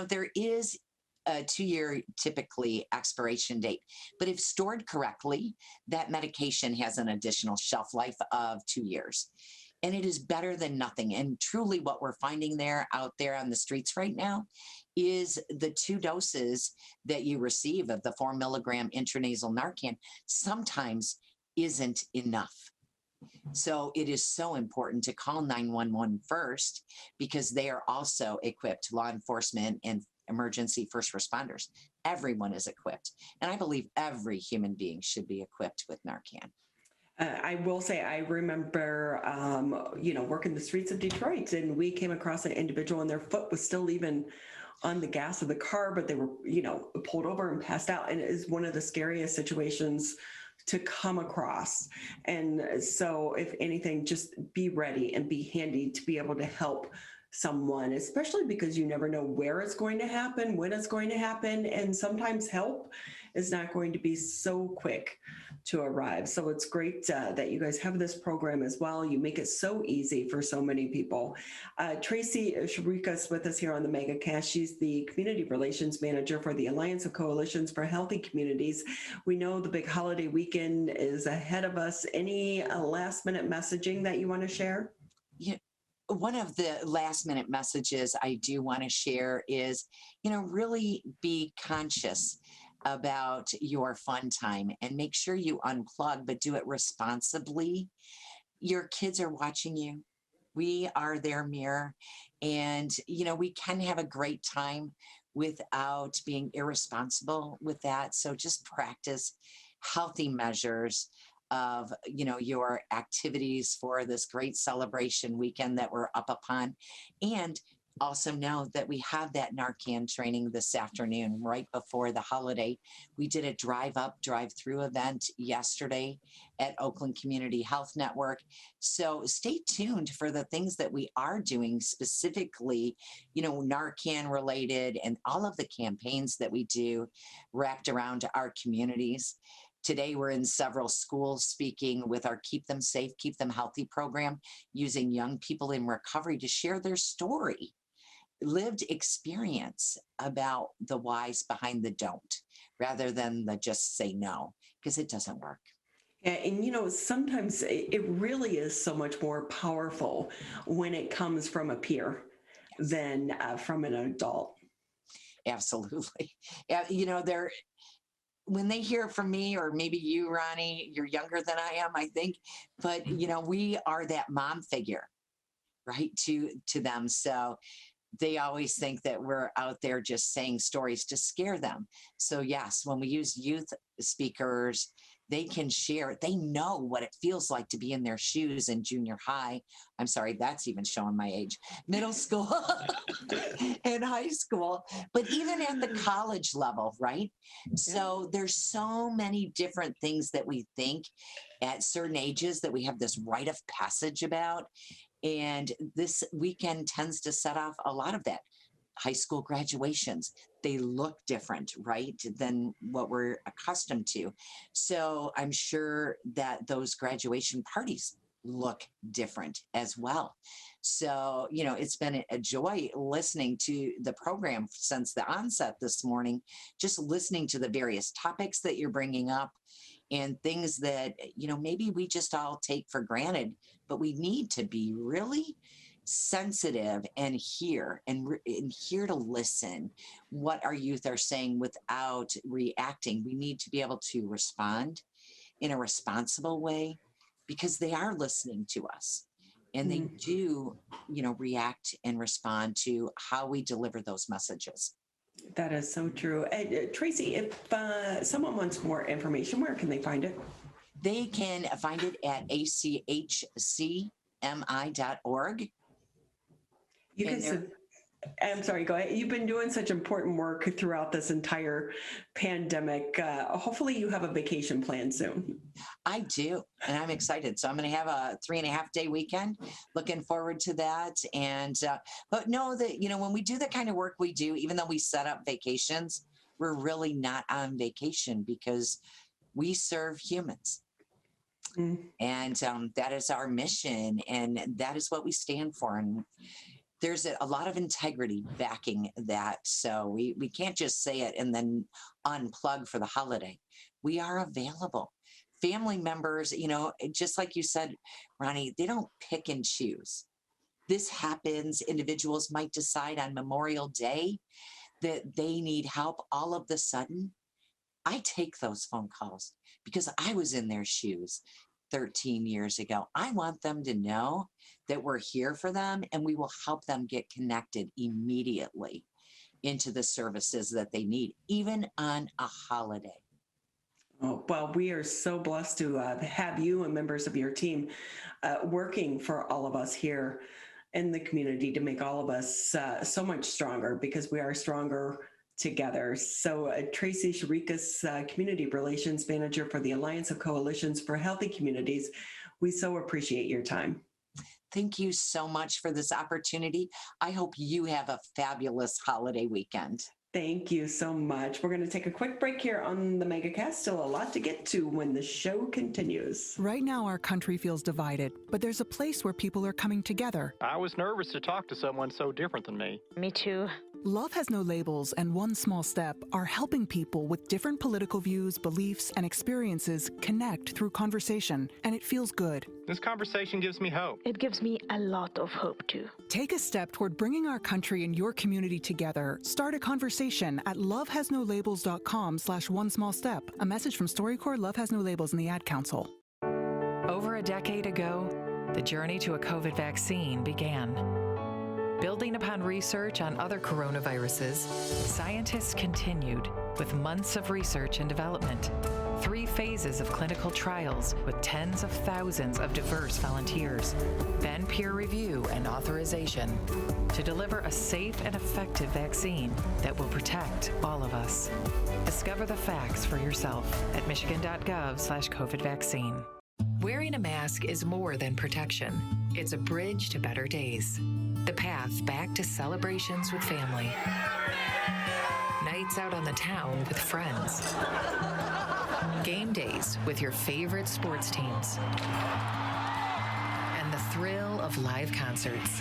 there is a 2-year typically expiration date, but if stored correctly, that medication has an additional shelf life of 2 years. And it is better than nothing. And truly what we're finding out there on the streets right now is the 2 doses that you receive of the 4 milligram intranasal Narcan sometimes isn't enough. So it is so important to call 911 first, because they are also equipped, law enforcement and emergency first responders. Everyone is equipped. And I believe every human being should be equipped with Narcan. I will say, I remember, working the streets of Detroit, and we came across an individual and their foot was still even on the gas of the car, but they were, pulled over and passed out. And it is one of the scariest situations to come across. And so if anything, just be ready and be handy to be able to help someone, especially because you never know where it's going to happen, when it's going to happen. And sometimes help is not going to be so quick to arrive. So it's great that you guys have this program as well. You make it so easy for so many people. Tracy Chirikas with us here on the Megacast. She's the Community Relations Manager for the Alliance of Coalitions for Healthy Communities. We know the big holiday weekend is ahead of us. Any last minute messaging that you want to share? Yeah. One of the last minute messages I do want to share is, really be conscious about your fun time and make sure you unplug, but do it responsibly. Your kids are watching you. We are their mirror, and, we can have a great time without being irresponsible with that. So just practice healthy measures of, your activities for this great celebration weekend that we're up upon. And also know that we have that Narcan training this afternoon, right before the holiday. We did a drive-through event yesterday at Oakland Community Health Network. So stay tuned for the things that we are doing specifically, Narcan related, and all of the campaigns that we do wrapped around our communities. Today, we're in several schools speaking with our Keep Them Safe, Keep Them Healthy program, using young people in recovery to share their story, lived experience about the whys behind the don't, rather than the just say no, because it doesn't work. Yeah, and sometimes it really is so much more powerful when it comes from a peer than from an adult. Absolutely. Yeah, when they hear from me, or maybe you, Ronnie, you're younger than I am, I think, but we are that mom figure, right, to them. So they always think that we're out there just saying stories to scare them. So yes, when we use youth speakers, they can share, they know what it feels like to be in their shoes in junior high. I'm sorry, that's even showing my age. Middle school and high school, but even at the college level, right? So there's so many different things that we think at certain ages that we have this rite of passage about. And this weekend tends to set off a lot of that. High school graduations, they look different, right, than what we're accustomed to. So I'm sure that those graduation parties look different as well. So, you know, it's been a joy listening to the program since the onset this morning, just listening to the various topics that you're bringing up and things that, you know, maybe we just all take for granted, but we need to be really sensitive and hear to listen what our youth are saying without reacting. We need to be able to respond in a responsible way because they are listening to us and they do, you know, react and respond to how we deliver those messages. That is so true. Tracy, if someone wants more information, where can they find it? They can find it at achcmi.org. You can. I'm sorry, go ahead. You've been doing such important work throughout this entire pandemic. Hopefully you have a vacation plan soon. I do, and I'm excited. So I'm going to have a 3.5-day weekend. Looking forward to that. And but know that, you know, when we do the kind of work we do, even though we set up vacations, we're really not on vacation because we serve humans. And that is our mission, and that is what we stand for. And there's a lot of integrity backing that. So we can't just say it and then unplug for the holiday. We are available. Family members, you know, just like you said, Ronnie, they don't pick and choose. This happens. Individuals might decide on Memorial Day that they need help all of the sudden. I take those phone calls because I was in their shoes 13 years ago. I want them to know that we're here for them and we will help them get connected immediately into the services that they need, even on a holiday. Oh, well, we are so blessed to have you and members of your team working for all of us here in the community to make all of us so much stronger, because we are stronger together. So Tracy Chirikas, Community Relations Manager for the Alliance of Coalitions for Healthy Communities, we so appreciate your time. Thank you so much for this opportunity. I hope you have a fabulous holiday weekend. Thank you so much. We're going to take a quick break here on the Megacast. Still a lot to get to when the show continues. Right now, our country feels divided, but there's a place where people are coming together. I was nervous to talk to someone so different than me. Me too. Love Has No Labels and One Small Step are helping people with different political views, beliefs, and experiences connect through conversation, and it feels good. This conversation gives me hope. It gives me a lot of hope, too. Take a step toward bringing our country and your community together. Start a conversation at lovehasnolabels.com/onesmallstep. A message from StoryCorps, Love Has No Labels, and the Ad Council. Over a decade ago, the journey to a COVID vaccine began. Building upon research on other coronaviruses, scientists continued with months of research and development, 3 phases of clinical trials with tens of thousands of diverse volunteers, then peer review and authorization to deliver a safe and effective vaccine that will protect all of us. Discover the facts for yourself at michigan.gov/COVID vaccine. Wearing a mask is more than protection. It's a bridge to better days. The path back to celebrations with family. Nights out on the town with friends. Game days with your favorite sports teams. And the thrill of live concerts.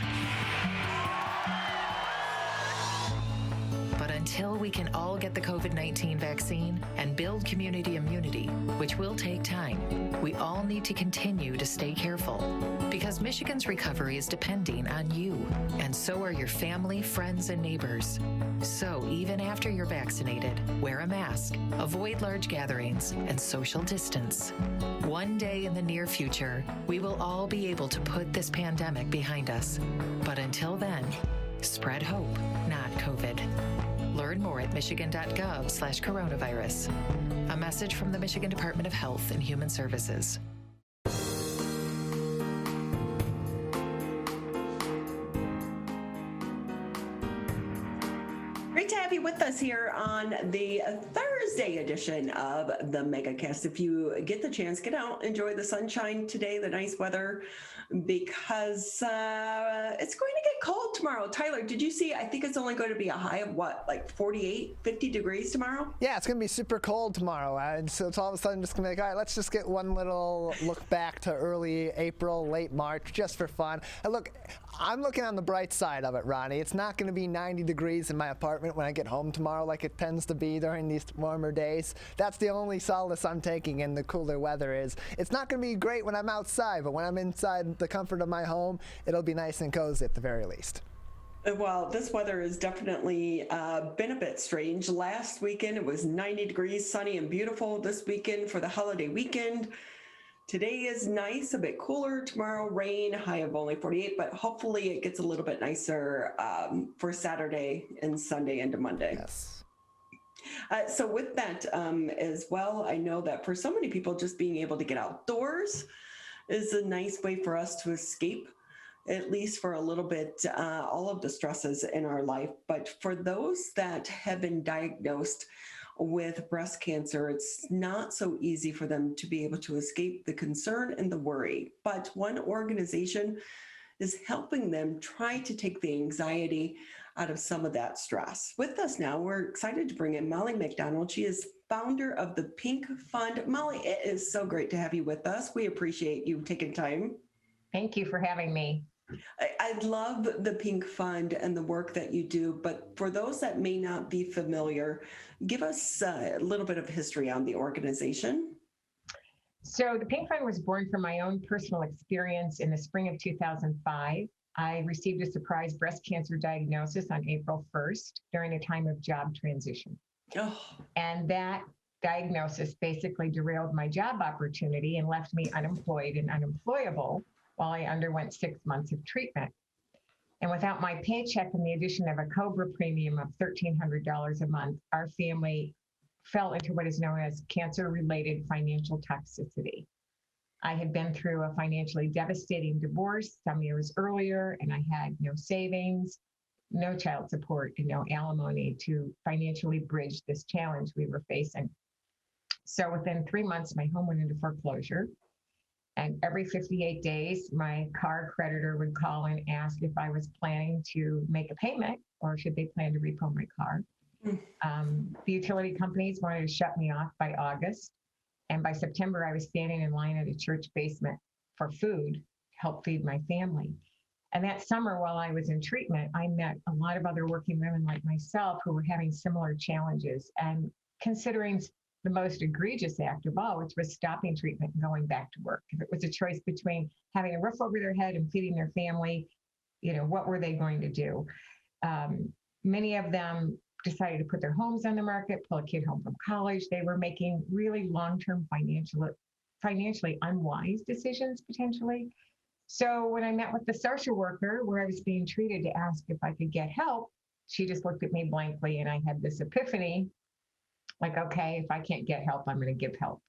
But until we can all get the COVID-19 vaccine and build community immunity, which will take time, we all need to continue to stay careful, because Michigan's recovery is depending on you, and so are your family, friends, and neighbors. So even after you're vaccinated, wear a mask, avoid large gatherings, and social distance. One day in the near future, we will all be able to put this pandemic behind us. But until then, spread hope, not COVID. Learn more at michigan.gov/coronavirus. A message from the Michigan Department of Health and Human Services. Great to have you with us here on the third Thursday edition of the MegaCast. If you get the chance, get out, enjoy the sunshine today, the nice weather, because it's going to get cold tomorrow. Tyler, did you see? I think it's only going to be a high of what, like 48, 50 degrees tomorrow? Yeah, it's going to be super cold tomorrow. And so it's all of a sudden just going to be like, all right, let's just get one little look back to early April, late March, just for fun. And look, I'm looking on the bright side of it, Ronnie. It's not going to be 90 degrees in my apartment when I get home tomorrow like it tends to be during these warmer days. That's the only solace I'm taking in the cooler weather is it's not going to be great when I'm outside, but when I'm inside the comfort of my home, it'll be nice and cozy at the very least. Well, this weather has definitely been a bit strange. Last weekend, it was 90 degrees, sunny and beautiful. This weekend for the holiday weekend, today is nice, a bit cooler. Tomorrow, rain, high of only 48, but hopefully it gets a little bit nicer for Saturday and Sunday into Monday. Yes. So with that as well, I know that for so many people, just being able to get outdoors is a nice way for us to escape, at least for a little bit, all of the stresses in our life. But for those that have been diagnosed with breast cancer, it's not so easy for them to be able to escape the concern and the worry. But one organization is helping them try to take the anxiety out of some of that stress. With us now, we're excited to bring in Molly MacDonald. She is founder of the Pink Fund. Molly, it is so great to have you with us. We appreciate you taking time. Thank you for having me. I love the Pink Fund and the work that you do, but for those that may not be familiar, give us a little bit of history on the organization. So the Pink Fund was born from my own personal experience in the spring of 2005. I received a surprise breast cancer diagnosis on April 1st during a time of job transition. Oh. And that diagnosis basically derailed my job opportunity and left me unemployed and unemployable while I underwent 6 months of treatment. And without my paycheck and the addition of a COBRA premium of $1,300 a month, our family fell into what is known as cancer-related financial toxicity. I had been through a financially devastating divorce some years earlier, and I had no savings, no child support, and no alimony to financially bridge this challenge we were facing. So within 3 months, my home went into foreclosure. And every 58 days, my car creditor would call and ask if I was planning to make a payment or should they plan to repo my car. The utility companies wanted to shut me off by August. And by September, I was standing in line at a church basement for food to help feed my family. And that summer, while I was in treatment, I met a lot of other working women like myself who were having similar challenges and considering the most egregious act of all, which was stopping treatment and going back to work. If it was a choice between having a roof over their head and feeding their family, what were they going to do? Many of them decided to put their homes on the market, pull a kid home from college. They were making really long-term financially unwise decisions, potentially. So when I met with the social worker where I was being treated to ask if I could get help, she just looked at me blankly and I had this epiphany, like, okay, if I can't get help, I'm going to give help.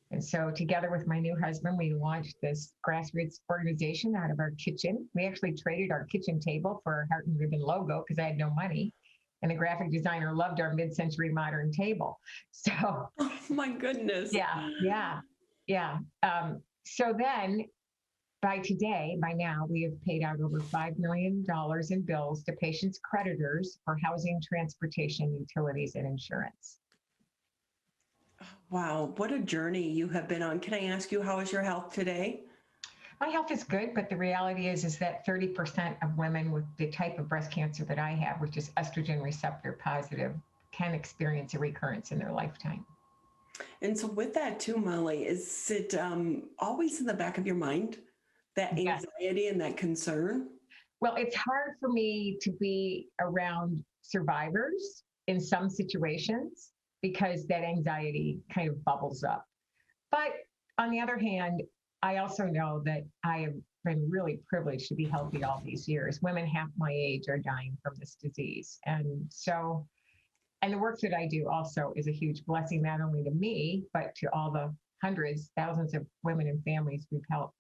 And so together with my new husband, we launched this grassroots organization out of our kitchen. We actually traded our kitchen table for our heart and ribbon logo because I had no money. And the graphic designer loved our mid-century modern table. So, oh my goodness. Yeah. So then by now, we have paid out over $5 million in bills to patients' creditors for housing, transportation, utilities, and insurance. Wow, what a journey you have been on. Can I ask you, how is your health today? My health is good, but the reality is that 30% of women with the type of breast cancer that I have, which is estrogen receptor positive, can experience a recurrence in their lifetime. And so with that too, Molly, is it always in the back of your mind, that anxiety and that concern? Well, it's hard for me to be around survivors in some situations because that anxiety kind of bubbles up. But on the other hand, I also know that I have been really privileged to be healthy all these years. Women half my age are dying from this disease. And the work that I do also is a huge blessing, not only to me, but to all the hundreds, thousands of women and families we've helped.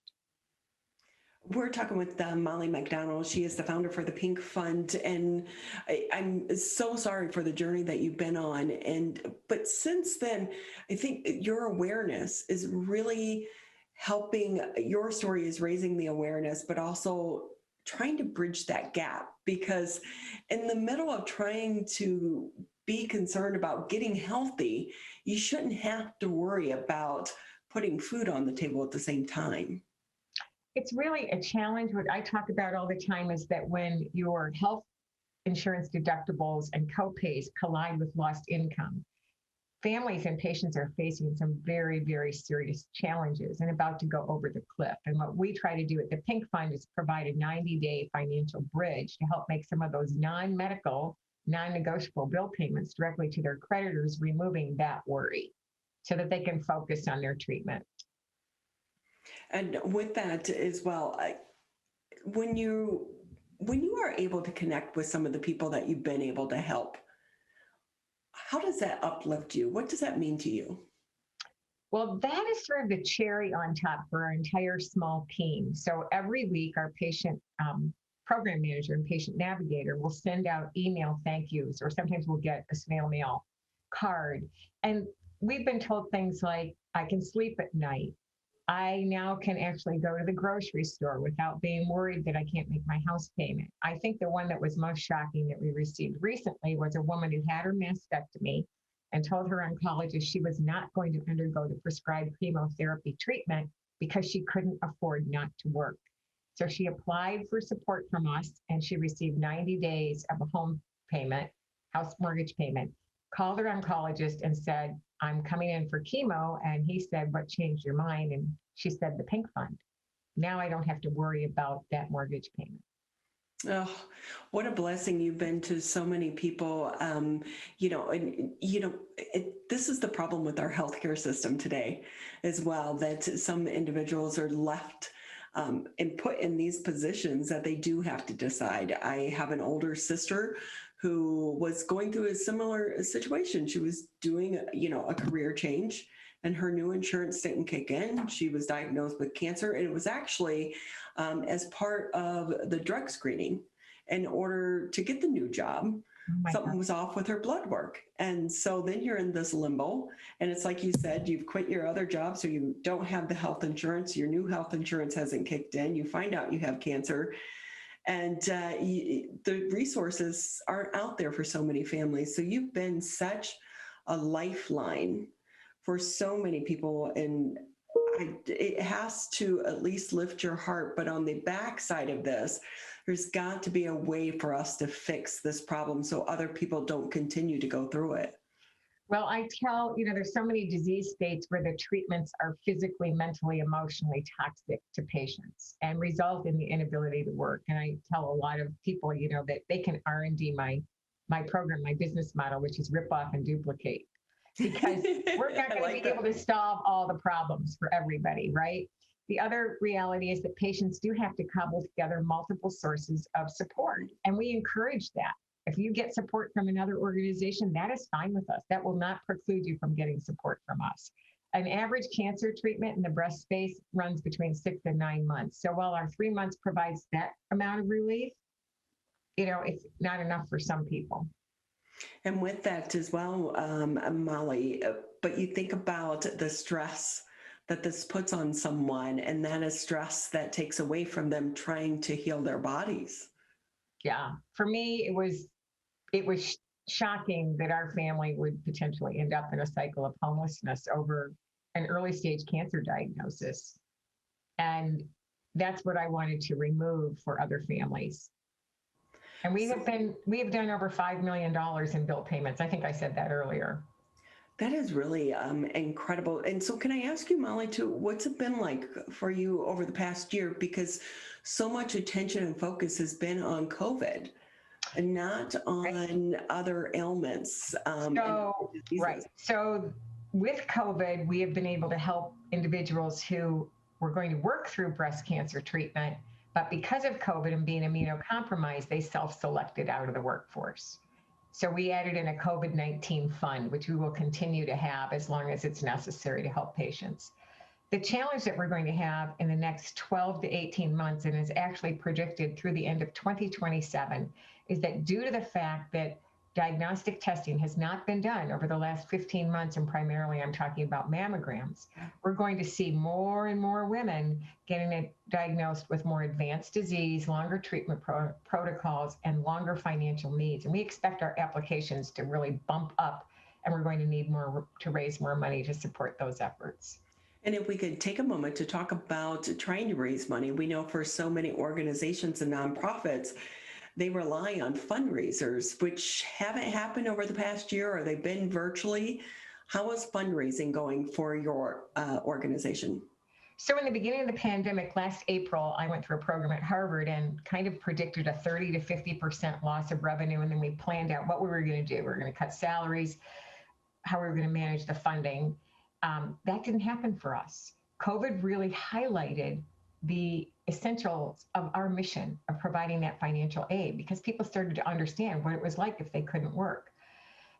we're talking with Molly MacDonald. She is the founder for the Pink Fund, and I'm so sorry for the journey that you've been on. But since then, I think your awareness is really helping. Your story is raising the awareness, but also trying to bridge that gap, because in the middle of trying to be concerned about getting healthy, you shouldn't have to worry about putting food on the table at the same time. It's really a challenge. What I talk about all the time is that when your health insurance deductibles and copays collide with lost income, families and patients are facing some very, very serious challenges and about to go over the cliff. And what we try to do at the Pink Fund is provide a 90-day financial bridge to help make some of those non-medical, non-negotiable bill payments directly to their creditors, removing that worry so that they can focus on their treatment. And with that as well, when you are able to connect with some of the people that you've been able to help, how does that uplift you? What does that mean to you? Well, that is sort of the cherry on top for our entire small team. So every week, our patient program manager and patient navigator will send out email thank yous, or sometimes we'll get a snail mail card. And we've been told things like, I can sleep at night. I now can actually go to the grocery store without being worried that I can't make my house payment. I think the one that was most shocking that we received recently was a woman who had her mastectomy and told her oncologist she was not going to undergo the prescribed chemotherapy treatment because she couldn't afford not to work. So she applied for support from us, and she received 90 days of a home payment, house mortgage payment, called her oncologist and said, I'm coming in for chemo. And he said, what changed your mind? And she said, the Pink Fund. Now I don't have to worry about that mortgage payment. Oh, what a blessing you've been to so many people. This is the problem with our healthcare system today as well, that some individuals are left and put in these positions that they do have to decide. I have an older sister who was going through a similar situation. She was doing, a career change, and her new insurance didn't kick in. She was diagnosed with cancer, and it was actually as part of the drug screening. In order to get the new job, something was off with her blood work. And so then you're in this limbo. And it's like you said, you've quit your other job, so you don't have the health insurance. Your new health insurance hasn't kicked in. You find out you have cancer. And the resources aren't out there for so many families. So you've been such a lifeline for so many people. And it has to at least lift your heart. But on the backside of this, there's got to be a way for us to fix this problem so other people don't continue to go through it. Well, I tell, there's so many disease states where the treatments are physically, mentally, emotionally toxic to patients and result in the inability to work. And I tell a lot of people, that they can R&D my program, my business model, which is rip off and duplicate, because we're not going to be able to solve all the problems for everybody, right? The other reality is that patients do have to cobble together multiple sources of support, and we encourage that. If you get support from another organization, that is fine with us. That will not preclude you from getting support from us. An average cancer treatment in the breast space runs between 6 and 9 months. So while our 3 months provides that amount of relief, it's not enough for some people. And with that as well, Molly, but you think about the stress that this puts on someone, and that is stress that takes away from them trying to heal their bodies. Yeah, for me, it was shocking that our family would potentially end up in a cycle of homelessness over an early stage cancer diagnosis. And that's what I wanted to remove for other families. And we have done over $5 million in bill payments. I think I said that earlier. That is really incredible. And so can I ask you, Molly, too, what's it been like for you over the past year? Because so much attention and focus has been on COVID and not on other ailments. Right. So with COVID, we have been able to help individuals who were going to work through breast cancer treatment, but because of COVID and being immunocompromised, they self-selected out of the workforce. So we added in a COVID-19 fund, which we will continue to have as long as it's necessary to help patients. The challenge that we're going to have in the next 12 to 18 months, and is actually predicted through the end of 2027, is that due to the fact that diagnostic testing has not been done over the last 15 months, and primarily I'm talking about mammograms, we're going to see more and more women getting diagnosed with more advanced disease, longer treatment protocols, and longer financial needs. And we expect our applications to really bump up, and we're going to need more to raise more money to support those efforts. And if we could take a moment to talk about trying to raise money, we know for so many organizations and nonprofits, they rely on fundraisers, which haven't happened over the past year, or they've been virtually. How is fundraising going for your organization? So in the beginning of the pandemic, last April, I went through a program at Harvard and kind of predicted a 30 to 50% loss of revenue. And then we planned out what we were going to do. We were going to cut salaries, how we were going to manage the funding. That didn't happen for us. COVID really highlighted the essentials of our mission of providing that financial aid, because people started to understand what it was like if they couldn't work.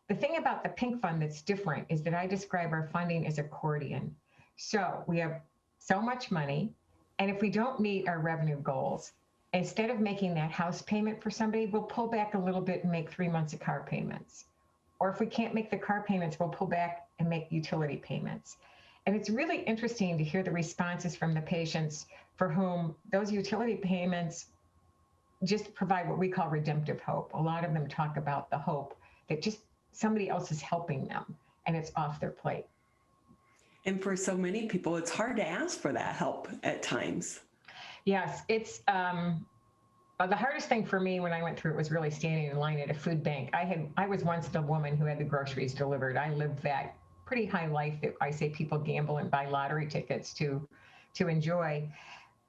The thing about the Pink Fund that's different is that I describe our funding as accordion. So we have so much money, and if we don't meet our revenue goals, instead of making that house payment for somebody, we'll pull back a little bit and make 3 months of car payments. Or if we can't make the car payments, we'll pull back and make utility payments. And it's really interesting to hear the responses from the patients for whom those utility payments just provide what we call redemptive hope. A lot of them talk about the hope that just somebody else is helping them and it's off their plate. And for so many people, it's hard to ask for that help at times. Yes, it's the hardest thing for me when I went through it was really standing in line at a food bank. I was once the woman who had the groceries delivered. I lived that pretty high life that I say people gamble and buy lottery tickets to enjoy.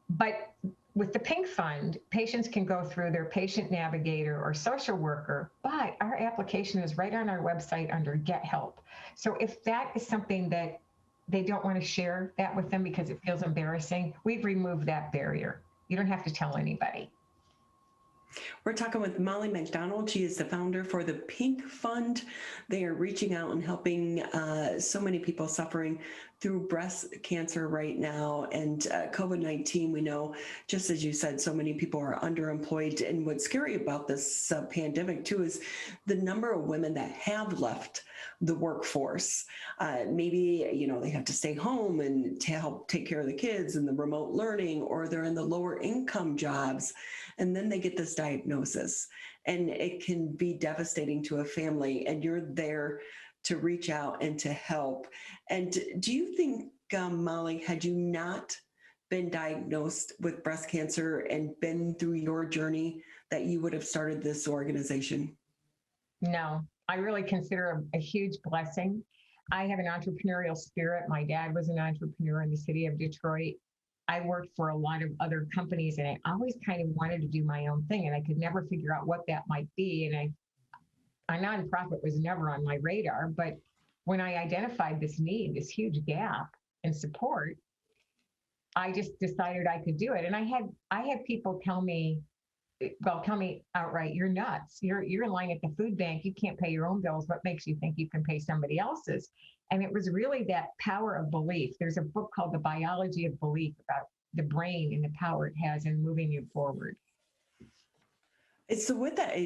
But with the Pink Fund, patients can go through their patient navigator or social worker, but our application is right on our website under Get Help. So if that is something that they don't want to share that with them because it feels embarrassing, we've removed that barrier. You don't have to tell anybody. We're talking with Molly MacDonald. She is the founder for the Pink Fund. They are reaching out and helping so many people suffering through breast cancer right now. And COVID-19, we know, just as you said, so many people are underemployed. And what's scary about this pandemic, too, is the number of women that have left the workforce. Maybe, they have to stay home and to help take care of the kids and the remote learning, or they're in the lower income jobs. And then they get this diagnosis, and it can be devastating to a family, and you're there to reach out and to help. And do you think, Molly, had you not been diagnosed with breast cancer and been through your journey, that you would have started this organization? No, I really consider a huge blessing. I have an entrepreneurial spirit. My dad was an entrepreneur in the city of Detroit. I worked for a lot of other companies, and I always kind of wanted to do my own thing, and I could never figure out what that might be. And a nonprofit was never on my radar. But when I identified this need, this huge gap in support, I just decided I could do it. And I had people tell me outright, "You're nuts. You're in line at the food bank. You can't pay your own bills. What makes you think you can pay somebody else's?" And it was really that power of belief. There's a book called The Biology of Belief about the brain and the power it has in moving you forward. So with that,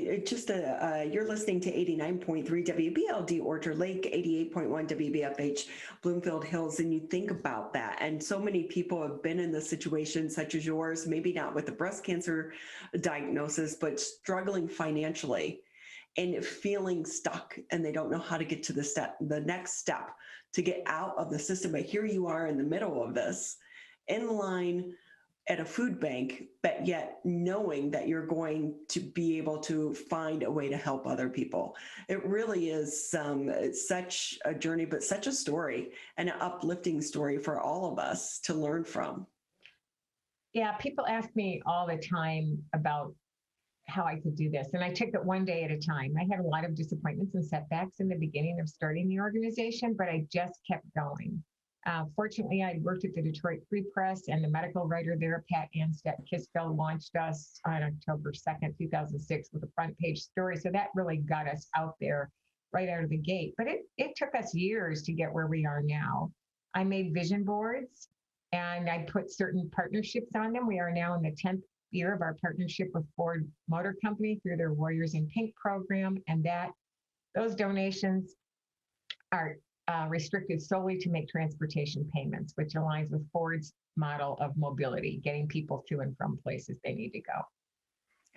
you're listening to 89.3 WBLD Orchard Lake, 88.1 WBFH Bloomfield Hills, and you think about that. And so many people have been in this situation such as yours, maybe not with the breast cancer diagnosis, but struggling financially and feeling stuck, and they don't know how to get to the next step to get out of the system. But here you are in the middle of this, in line at a food bank, but yet knowing that you're going to be able to find a way to help other people. It really is such a journey, but such a story, and an uplifting story for all of us to learn from. Yeah, people ask me all the time about how I could do this, and I took it one day at a time. I had a lot of disappointments and setbacks in the beginning of starting the organization, but I just kept going. Fortunately, I worked at the Detroit Free Press, and the medical writer there, Pat Anstedt-Kisfeld, launched us on October 2nd, 2006 with a front page story. So that really got us out there right out of the gate. But it took us years to get where we are now. I made vision boards. And I put certain partnerships on them. We are now in the 10th year of our partnership with Ford Motor Company through their Warriors in Pink program. And those donations are restricted solely to make transportation payments, which aligns with Ford's model of mobility, getting people to and from places they need to go.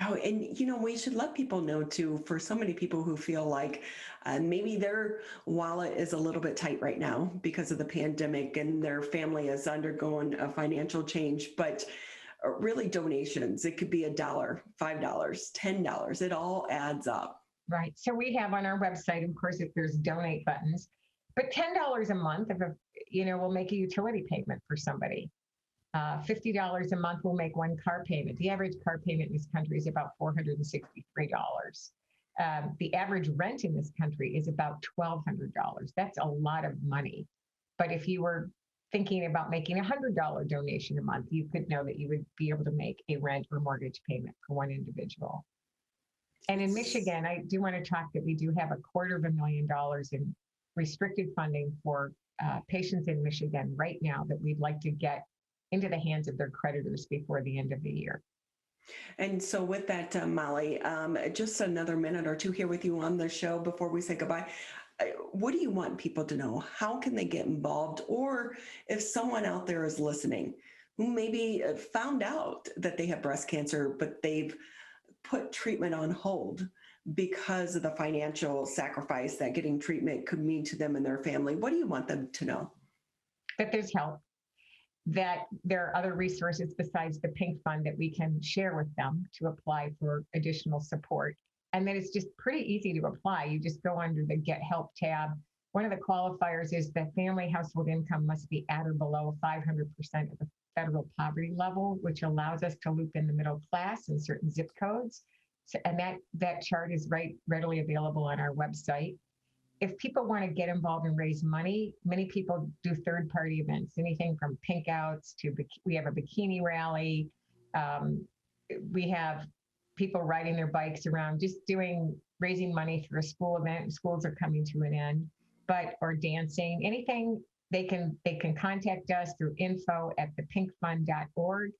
Oh, and we should let people know too, for so many people who feel like maybe their wallet is a little bit tight right now because of the pandemic and their family has undergone a financial change, but really donations, it could be $1, $5, $10, it all adds up. Right. So we have on our website, of course, if there's donate buttons, but $10 a month, will make a utility payment for somebody. $50 a month will make one car payment. The average car payment in this country is about $463. The average rent in this country is about $1,200. That's a lot of money. But if you were thinking about making a $100 donation a month, you could know that you would be able to make a rent or mortgage payment for one individual. And in Michigan, I do want to talk that we do have $250,000 in restricted funding for patients in Michigan right now that we'd like to get into the hands of their creditors before the end of the year. And so with that, Molly, just another minute or two here with you on the show before we say goodbye. What do you want people to know? How can they get involved? Or if someone out there is listening who maybe found out that they have breast cancer, but they've put treatment on hold because of the financial sacrifice that getting treatment could mean to them and their family, what do you want them to know? That there's help, that there are other resources besides the Pink Fund that we can share with them to apply for additional support. And then it's just pretty easy to apply. You just go under the Get Help tab. One of the qualifiers is that family household income must be at or below 500% of the federal poverty level, which allows us to loop in the middle class in certain zip codes. So, and that chart is readily available on our website. If people want to get involved and raise money, many people do third-party events, anything from pink outs to we have a bikini rally. We have people riding their bikes around, just raising money for a school event. Schools are coming to an end, or dancing, anything. They can contact us through info@thepinkfund.org.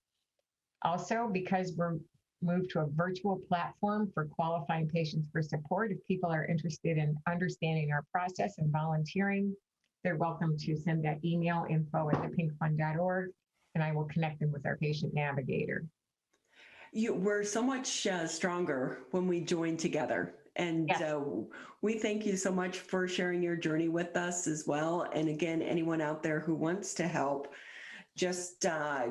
Also, because we're moved to a virtual platform for qualifying patients for support, if people are interested in understanding our process and volunteering, they're welcome to send that email, info@thepinkfund.org, and I will connect them with our patient navigator. We're so much stronger when we join together. And yes. We thank you so much for sharing your journey with us as well. And again, anyone out there who wants to help, just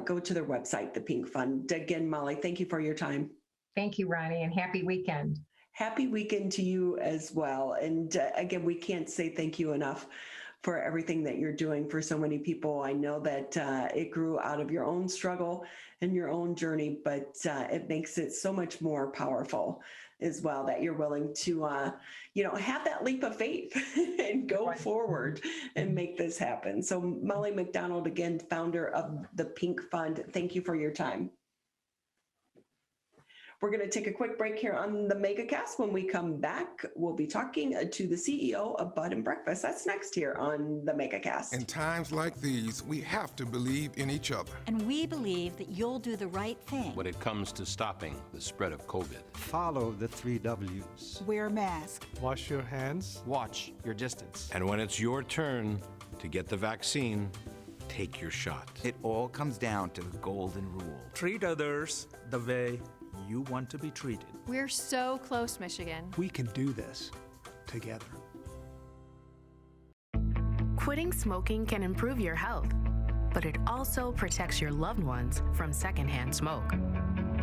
go to their website, the Pink Fund. Again, Molly, thank you for your time. Thank you, Ronnie, and happy weekend. Happy weekend to you as well. And again, we can't say thank you enough for everything that you're doing for so many people. I know that it grew out of your own struggle and your own journey, but it makes it so much more powerful as well that you're willing to, have that leap of faith and go forward and make this happen. So Molly MacDonald, again, founder of the Pink Fund, thank you for your time. We're going to take a quick break here on the Megacast. When we come back, we'll be talking to the CEO of Bud and Breakfast. That's next here on the Megacast. In times like these, we have to believe in each other. And we believe that you'll do the right thing when it comes to stopping the spread of COVID. Follow the 3 W's. Wear a mask. Wash your hands. Watch your distance. And when it's your turn to get the vaccine, take your shot. It all comes down to the golden rule. Treat others the way you want to be treated. We're so close, Michigan. We can do this together. Quitting smoking can improve your health, but it also protects your loved ones from secondhand smoke.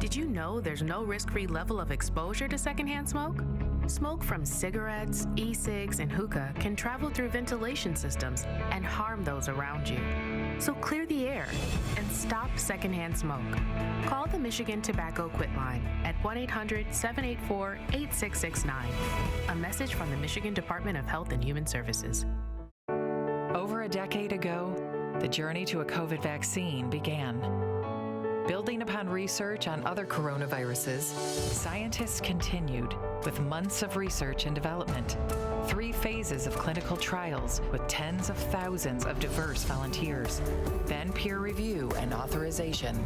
Did you know there's no risk-free level of exposure to secondhand smoke? Smoke from cigarettes, e-cigs, and hookah can travel through ventilation systems and harm those around you. So clear the air and stop secondhand smoke. Call the Michigan Tobacco Quit Line at 1-800-784-8669. A message from the Michigan Department of Health and Human Services. Over a decade ago, the journey to a COVID vaccine began. Building upon research on other coronaviruses, scientists continued with months of research and development, 3 phases of clinical trials with tens of thousands of diverse volunteers, then peer review and authorization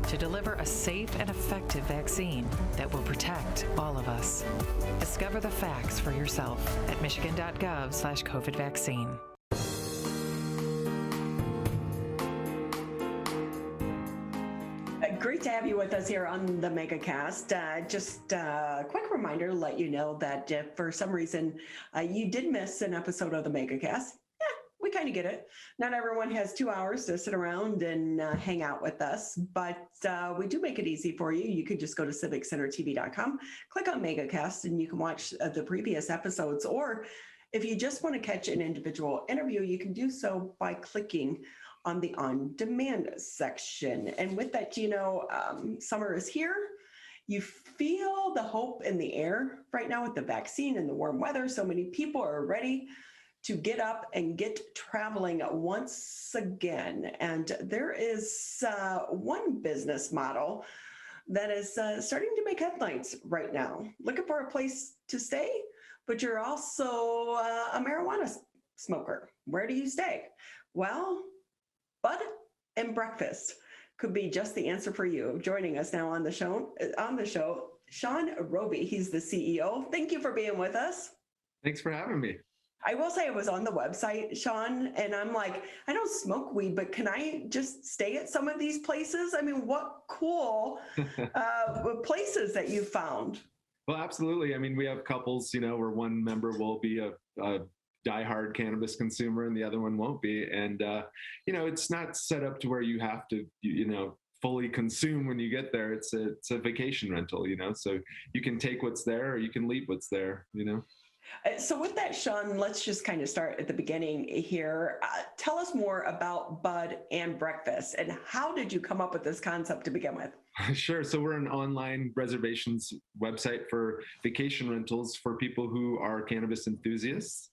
to deliver a safe and effective vaccine that will protect all of us. Discover the facts for yourself at michigan.gov/COVID vaccine. Great to have you with us here on the MegaCast. Just a quick reminder to let you know that if for some reason you did miss an episode of the MegaCast, we kind of get it. Not everyone has 2 hours to sit around and hang out with us, but we do make it easy for you. You can just go to civiccentertv.com, click on MegaCast, and you can watch the previous episodes. Or if you just want to catch an individual interview, you can do so by clicking on the on-demand section. And with that, summer is here. You feel the hope in the air right now with the vaccine and the warm weather. So many people are ready to get up and get traveling once again. And there is one business model that is starting to make headlines right now. Looking for a place to stay, but you're also a marijuana smoker. Where do you stay? Well, bud and breakfast could be just the answer for you. Joining us now on the show, Sean Roby. He's the CEO. Thank you for being with us. Thanks for having me. I will say I was on the website, Sean, and I'm like, I don't smoke weed, but can I just stay at some of these places? I mean, what cool places that you found. Well, absolutely. I mean, we have couples, where one member will be a diehard cannabis consumer and the other one won't be. And, it's not set up to where you have to, fully consume when you get there. It's a vacation rental, so you can take what's there or you can leave what's there, So with that, Sean, let's just kind of start at the beginning here. Tell us more about Bud and Breakfast, and how did you come up with this concept to begin with? Sure. So we're an online reservations website for vacation rentals for people who are cannabis enthusiasts.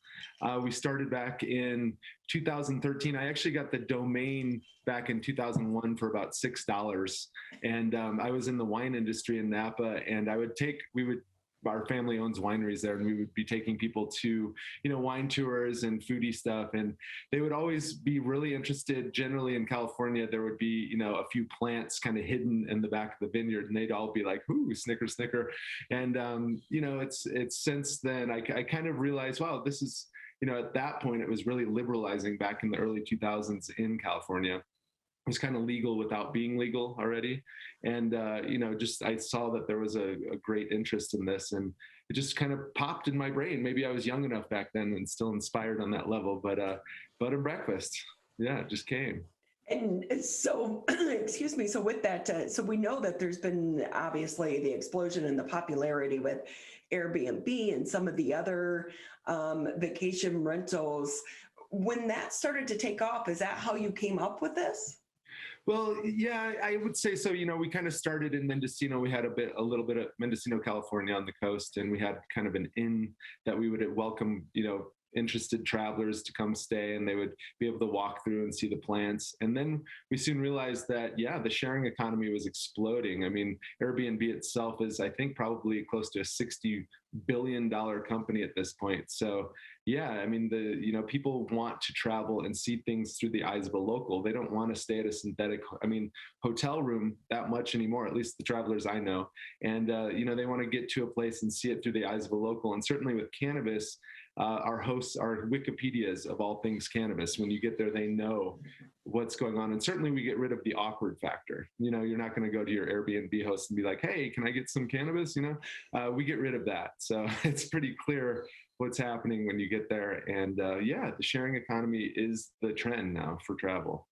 We started back in 2013. I actually got the domain back in 2001 for about $6. And I was in the wine industry in Napa, and our family owns wineries there, and we would be taking people to, wine tours and foodie stuff. And they would always be really interested. Generally in California, there would be, a few plants kind of hidden in the back of the vineyard, and they'd all be like, ooh, snicker, snicker. And, it's since then, I kind of realized, wow, this is, at that point, it was really liberalizing back in the early 2000s in California. It was kind of legal without being legal already. And, I saw that there was a great interest in this, and it just kind of popped in my brain. Maybe I was young enough back then and still inspired on that level, but Bud and Breakfast, it just came. And so, excuse me, so with that, so we know that there's been obviously the explosion in the popularity with Airbnb and some of the other vacation rentals. When that started to take off, is that how you came up with this? Well, yeah, I would say so. We kind of started in Mendocino. We had a little bit of Mendocino, California on the coast, and we had kind of an inn that we would welcome, interested travelers to come stay, and they would be able to walk through and see the plants. And then we soon realized that, the sharing economy was exploding. I mean, Airbnb itself is, I think, probably close to a $60 billion company at this point. So I mean, people want to travel and see things through the eyes of a local. They don't want to stay at a synthetic, hotel room that much anymore, at least the travelers I know. And, they want to get to a place and see it through the eyes of a local. And certainly with cannabis, our hosts are Wikipedias of all things cannabis. When you get there, they know what's going on. And certainly we get rid of the awkward factor. You're not going to go to your Airbnb host and be like, hey, can I get some cannabis? We get rid of that. So it's pretty clear what's happening when you get there. And the sharing economy is the trend now for travel.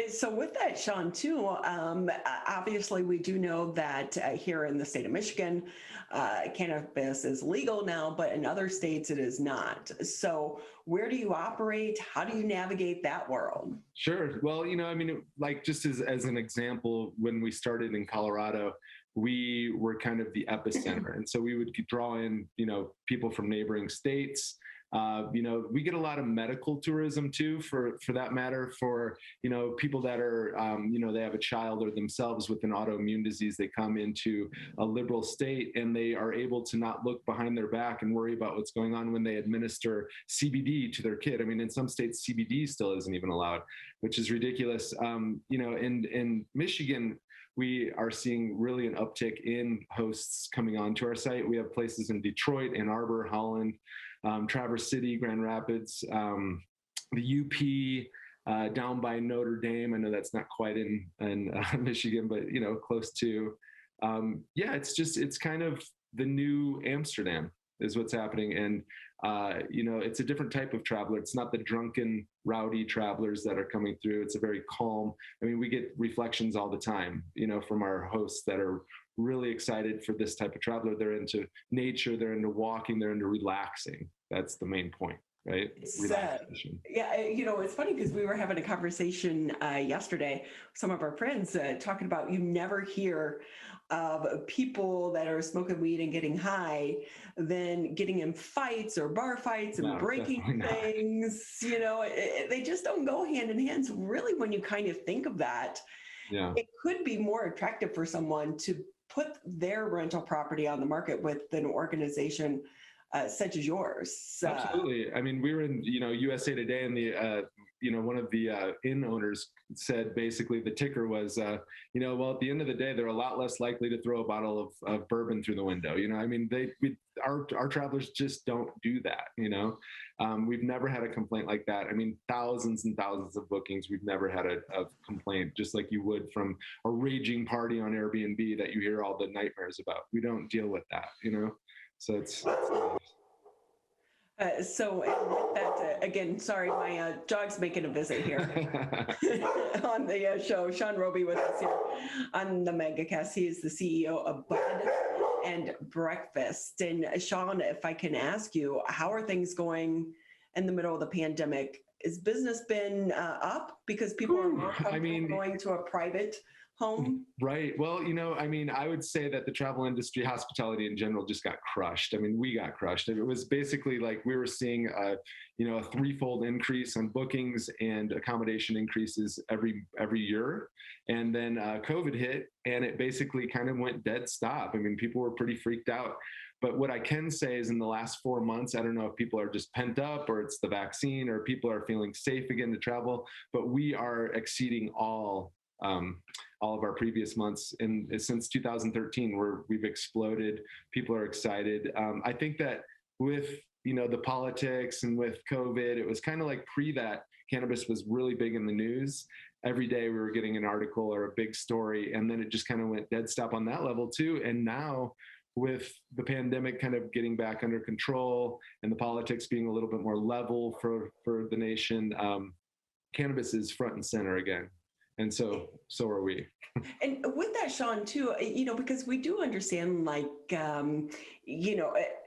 So with that, Sean, too, obviously we do know that here in the state of Michigan, cannabis is legal now, but in other states it is not. So where do you operate? How do you navigate that world? Sure. Well, just as an example, when we started in Colorado, we were kind of the epicenter. And so we would draw in, people from neighboring states. We get a lot of medical tourism too, for that matter, for, people that are, they have a child or themselves with an autoimmune disease. They come into a liberal state and they are able to not look behind their back and worry about what's going on when they administer CBD to their kid. I mean, in some states, CBD still isn't even allowed, which is ridiculous. In Michigan, we are seeing really an uptick in hosts coming onto our site. We have places in Detroit, Ann Arbor, Holland, Traverse City, Grand Rapids, the UP, down by Notre Dame. I know that's not quite in Michigan, but close to. It's kind of the new Amsterdam is what's happening, and it's a different type of traveler. It's not the drunken, rowdy travelers that are coming through. It's a very calm. I mean, we get reflections all the time, from our hosts that are really excited for this type of traveler. They're into nature, they're into walking, they're into relaxing. That's the main point, right? Relaxation. It's funny because we were having a conversation yesterday with some of our friends talking about, you never hear of people that are smoking weed and getting high, then getting in fights or bar fights and breaking things. They just don't go hand in hand. So really, when you kind of think of that, it could be more attractive for someone to put their rental property on the market with an organization such as yours. Absolutely. I mean, we were in, USA Today, and the, one of the inn owners said basically the ticker was, at the end of the day, they're a lot less likely to throw a bottle of bourbon through the window. I mean, our travelers just don't do that. We've never had a complaint like that. I mean, thousands and thousands of bookings. We've never had a complaint, just like you would from a raging party on Airbnb that you hear all the nightmares about. We don't deal with that, So it's so with that, again, sorry, my dog's making a visit here on the show. Sean Roby with us here on the Megacast. He is the CEO of Bud and Breakfast. And Sean, if I can ask you, how are things going in the middle of the pandemic? Has business been up because people are more comfortable going to a private home? Right. Well, I would say that the travel industry, hospitality in general, just got crushed. I mean, we got crushed. It was basically like we were seeing a threefold increase on bookings and accommodation increases every year. And then COVID hit, and it basically kind of went dead stop. I mean, people were pretty freaked out. But what I can say is in the last 4 months, I don't know if people are just pent up or it's the vaccine or people are feeling safe again to travel, but we are exceeding all of our previous months. And since 2013, we've exploded. People are excited. I think that with, the politics and with COVID, it was kind of like pre that cannabis was really big in the news. Every day we were getting an article or a big story, and then it just kind of went dead stop on that level too. And now with the pandemic kind of getting back under control and the politics being a little bit more level for the nation, cannabis is front and center again. And so are we. And with that, Sean, too, because we do understand,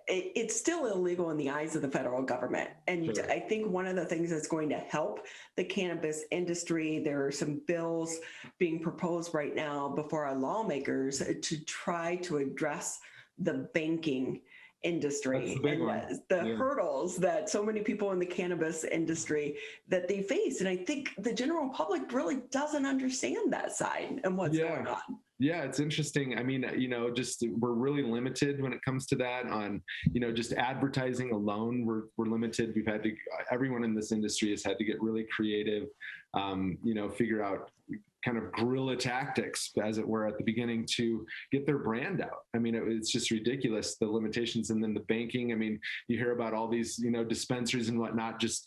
it's still illegal in the eyes of the federal government. And sure. I think one of the things that's going to help the cannabis industry, there are some bills being proposed right now before our lawmakers to try to address the banking industry and the hurdles that so many people in the cannabis industry that they face. And I think the general public really doesn't understand that side and what's going on. Yeah, it's interesting. I mean, just we're really limited when it comes to that on, just advertising alone. We're limited. We've had to, everyone in this industry has had to get really creative, figure out kind of guerrilla tactics, as it were, at the beginning to get their brand out. I mean, it's just ridiculous, the limitations. And then the banking, I mean, you hear about all these, dispensaries and whatnot, just,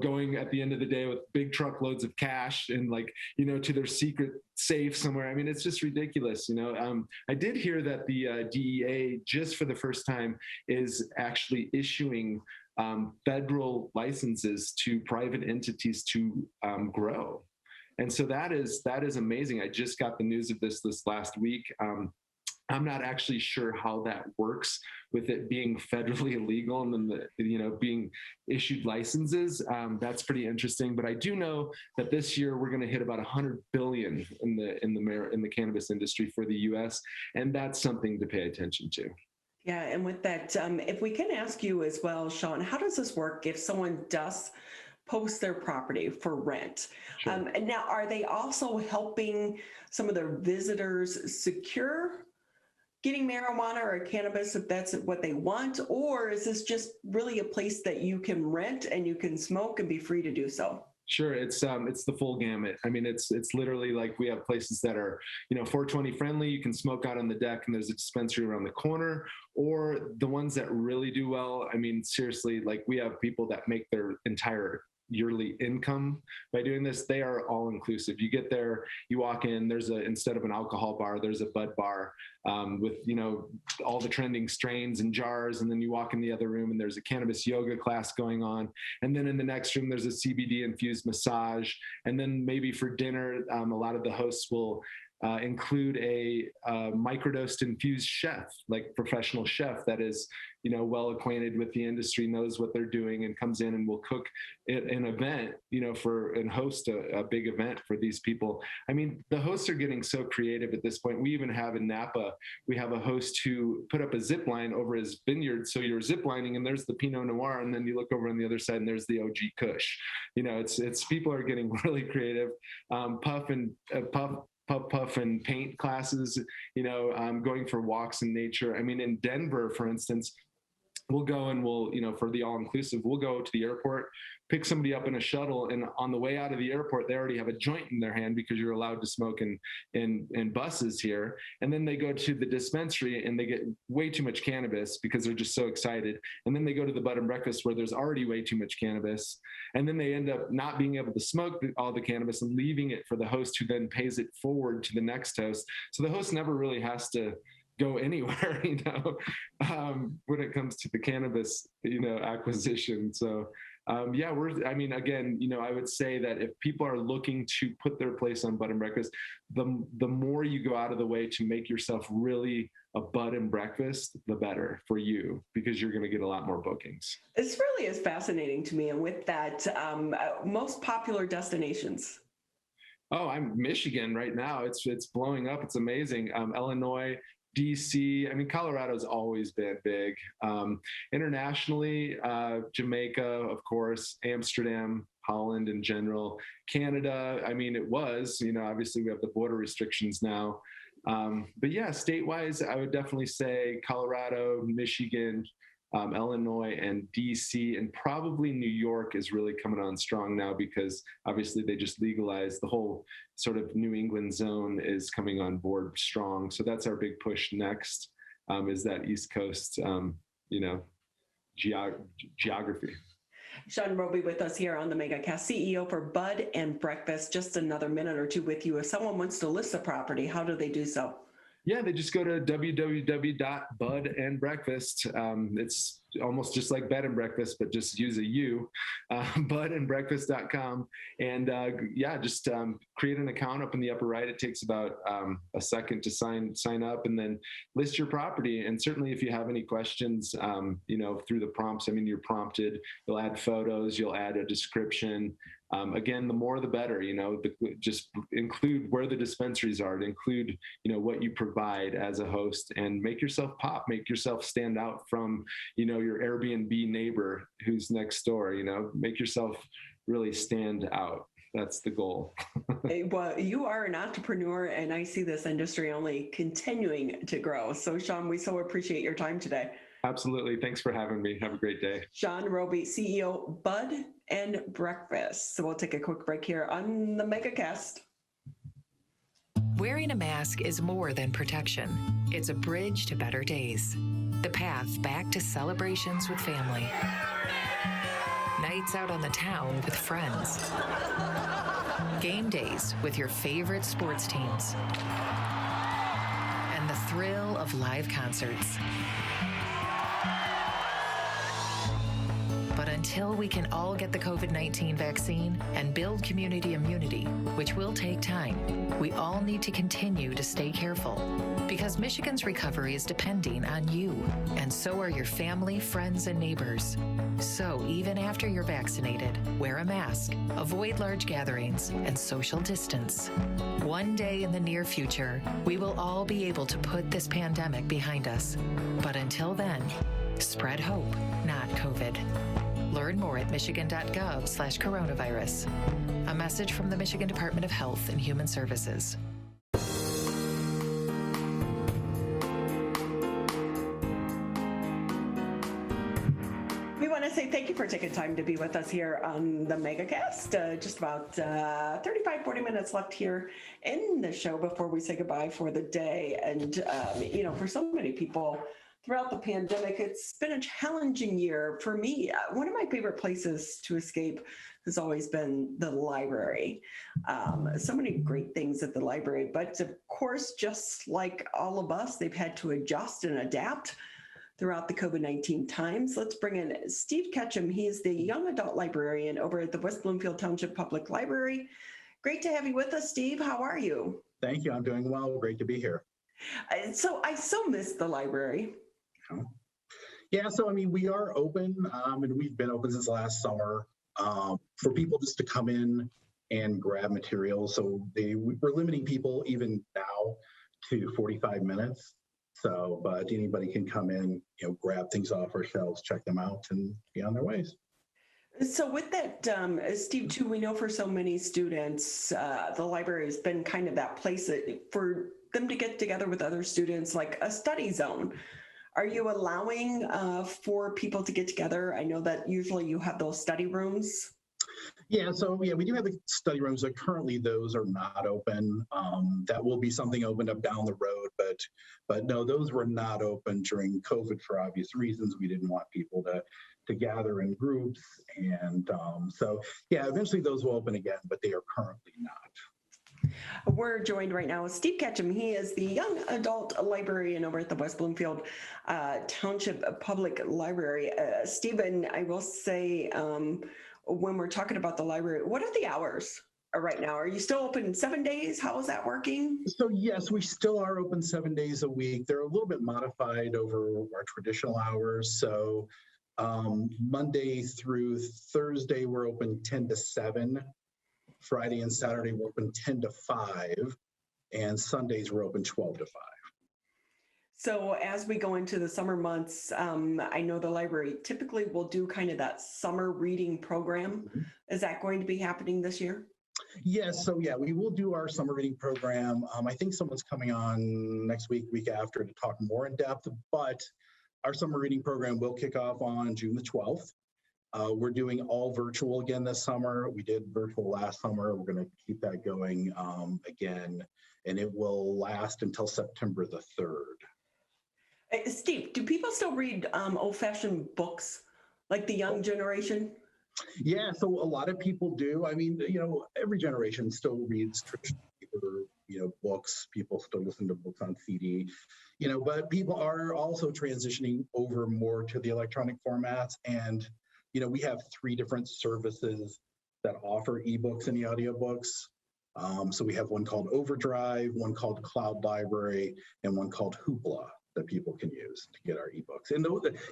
going at the end of the day with big truckloads of cash and to their secret safe somewhere. I mean, it's just ridiculous. I did hear that the DEA just for the first time is actually issuing federal licenses to private entities to grow. And so that is amazing. I just got the news of this last week. I'm not actually sure how that works with it being federally illegal and then being issued licenses. That's pretty interesting. But I do know that this year we're going to hit about $100 billion in the cannabis industry for the U.S., and that's something to pay attention to. Yeah, and with that, if we can ask you as well, Sean, how does this work if someone does post their property for rent? Sure. And now, are they also helping some of their visitors secure getting marijuana or cannabis if that's what they want? Or is this just really a place that you can rent and you can smoke and be free to do so? Sure, it's the full gamut. I mean, it's literally like we have places that are, 420 friendly. You can smoke out on the deck, and there's a dispensary around the corner. Or the ones that really do well. I mean, seriously, like we have people that make their entire yearly income by doing this. They are all inclusive. You get there, you walk in, instead of an alcohol bar, there's a bud bar with all the trending strains and jars, and then you walk in the other room and there's a cannabis yoga class going on, and then in the next room there's a CBD infused massage, and then maybe for dinner a lot of the hosts will include a microdosed infused chef, like professional chef that is, well acquainted with the industry, knows what they're doing, and comes in and will cook an event, and host a big event for these people. I mean, the hosts are getting so creative at this point. We even have in Napa, we have a host who put up a zip line over his vineyard. So you're zip lining and there's the Pinot Noir, and then you look over on the other side and there's the OG Kush. It's people are getting really creative. Puff and paint classes, going for walks in nature. I mean, in Denver, for instance, we'll go and for the all-inclusive, we'll go to the airport, pick somebody up in a shuttle, and on the way out of the airport, they already have a joint in their hand because you're allowed to smoke in buses here. And then they go to the dispensary and they get way too much cannabis because they're just so excited. And then they go to the bed and breakfast where there's already way too much cannabis. And then they end up not being able to smoke all the cannabis and leaving it for the host, who then pays it forward to the next host. So the host never really has to go anywhere, when it comes to the cannabis, acquisition. So, I would say that if people are looking to put their place on bed and breakfast, the more you go out of the way to make yourself really a bed and breakfast, the better for you, because you're going to get a lot more bookings. This really is fascinating to me. And with that, most popular destinations. Oh, I'm Michigan right now. It's blowing up. It's amazing. Illinois, DC. I mean, Colorado's always been big. Internationally, Jamaica, of course, Amsterdam, Holland in general, Canada. I mean, it was, obviously we have the border restrictions now. But yeah, state-wise, I would definitely say Colorado, Michigan, Illinois, and DC, and probably New York is really coming on strong now because obviously they just legalized. The whole sort of New England zone is coming on board strong. So that's our big push next, is that East Coast, geography. Sean Roby with us here on the Megacast, CEO for Bud and Breakfast. Just another minute or two with you. If someone wants to list a property, how do they do so? Yeah, they just go to www.budandbreakfast. It's almost just like bed and breakfast, but just use a U, budandbreakfast.com. And just create an account up in the upper right. It takes about a second to sign up, and then list your property. And certainly if you have any questions, through the prompts, I mean, you're prompted, you'll add photos, you'll add a description. Again, the more the better, just include where the dispensaries are, to include, what you provide as a host, and make yourself pop, make yourself stand out from, your Airbnb neighbor who's next door, make yourself really stand out. That's the goal. Well, you are an entrepreneur, and I see this industry only continuing to grow. So, Sean, we so appreciate your time today. Absolutely. Thanks for having me. Have a great day. Sean Roby, CEO, Bud and Breakfast. So we'll take a quick break here on the Megacast. Wearing a mask is more than protection. It's a bridge to better days. The path back to celebrations with family. Nights out on the town with friends. Game days with your favorite sports teams. And the thrill of live concerts. But until we can all get the COVID-19 vaccine and build community immunity, which will take time, we all need to continue to stay careful because Michigan's recovery is depending on you, and so are your family, friends, and neighbors. So even after you're vaccinated, wear a mask, avoid large gatherings, and social distance. One day in the near future, we will all be able to put this pandemic behind us. But until then, spread hope, not COVID. Learn more at michigan.gov/coronavirus. A message from the Michigan Department of Health and Human Services. We want to say thank you for taking time to be with us here on the Megacast. Just about 40 minutes left here in the show before we say goodbye for the day. And, for so many people throughout the pandemic, it's been a challenging year. For me, one of my favorite places to escape has always been the library. So many great things at the library, but of course, just like all of us, they've had to adjust and adapt throughout the COVID-19 times. Let's bring in Steve Ketcham. He is the young adult librarian over at the West Bloomfield Township Public Library. Great to have you with us, Steve. How are you? Thank you. I'm doing well. Great to be here. So I so miss the library. Yeah, so we are open, and we've been open since last summer for people just to come in and grab materials. So we're limiting people even now to 45 minutes. So, but anybody can come in, grab things off our shelves, check them out, and be on their ways. So with that, Steve, too, we know for so many students, the library has been kind of that place for them to get together with other students, like a study zone. Are you allowing for people to get together? I know that usually you have those study rooms. Yeah, so we do have the study rooms, but currently those are not open. That will be something opened up down the road, but no, those were not open during COVID for obvious reasons. We didn't want people to gather in groups, and so yeah, eventually those will open again, but they are currently not. We're joined right now with Steve Ketcham. He is the young adult librarian over at the West Bloomfield Township Public Library. Stephen, I will say, when we're talking about the library, what are the hours right now? Are you still open 7 days? How is that working? So yes, we still are open 7 days a week. They're a little bit modified over our traditional hours. So Monday through Thursday, we're open 10 to 7. Friday and Saturday, we're open 10 to 5, and Sundays, we're open 12 to 5. So as we go into the summer months, I know the library typically will do kind of that summer reading program. Mm-hmm. Is that going to be happening this year? Yes, so yeah, we will do our summer reading program. I think someone's coming on next week after to talk more in depth, but our summer reading program will kick off on June the 12th. We're doing all virtual again this summer. We did virtual last summer. We're going to keep that going again, and it will last until September the 3rd. Steve, do people still read old-fashioned books like the young generation? Yeah, so a lot of people do. Every generation still reads traditional paper, books. People still listen to books on CD, but people are also transitioning over more to the electronic formats. And we have 3 different services that offer ebooks and the audiobooks. So we have one called Overdrive, one called Cloud Library, and one called Hoopla that people can use to get our ebooks. And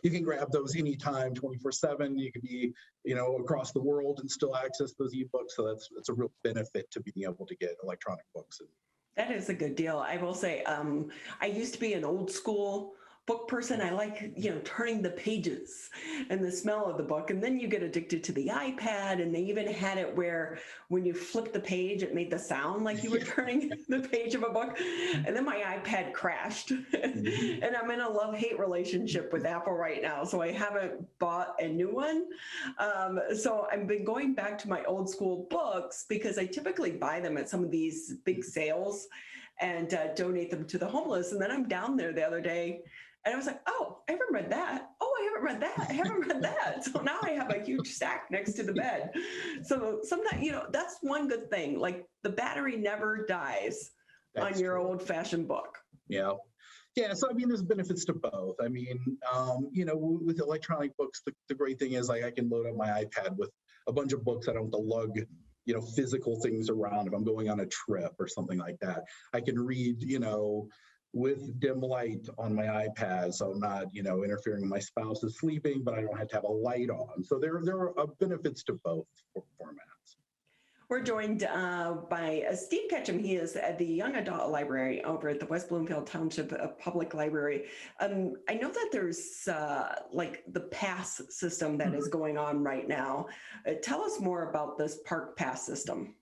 you can grab those anytime, 24/7. You can be, across the world and still access those ebooks. So that's a real benefit to being able to get electronic books. That is a good deal. I will say, I used to be an old school book person. I like, turning the pages and the smell of the book. And then you get addicted to the iPad. And they even had it where when you flip the page, it made the sound like you were turning the page of a book. And then my iPad crashed. And I'm in a love-hate relationship with Apple right now. So I haven't bought a new one. So I've been going back to my old school books because I typically buy them at some of these big sales and donate them to the homeless. And then I'm down there the other day and I was like, oh, I haven't read that. Oh, I haven't read that. I haven't read that. So now I have a huge stack next to the bed. So sometimes, that's one good thing. Like the battery never dies on your old-fashioned book. Yeah. Yeah, so I mean, there's benefits to both. I mean, with electronic books, the great thing is like I can load up my iPad with a bunch of books. I don't have to lug, physical things around if I'm going on a trip or something like that. I can read, with dim light on my iPad, so I'm not, interfering when my spouse is sleeping, but I don't have to have a light on. So there are benefits to both formats. We're joined by Steve Ketcham. He is the young adult library over at the West Bloomfield Township Public Library. I know that there's like the pass system that is going on right now. Tell us more about this park pass system.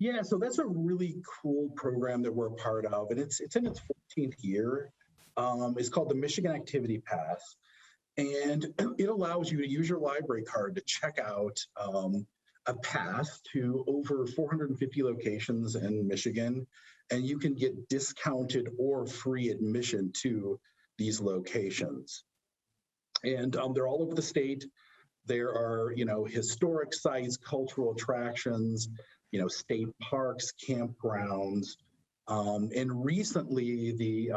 Yeah, so that's a really cool program that we're a part of, and it's in its 14th year. It's called the Michigan Activity Pass, and it allows you to use your library card to check out a pass to over 450 locations in Michigan, and you can get discounted or free admission to these locations. And they're all over the state. There are, historic sites, cultural attractions, state parks, campgrounds. And recently the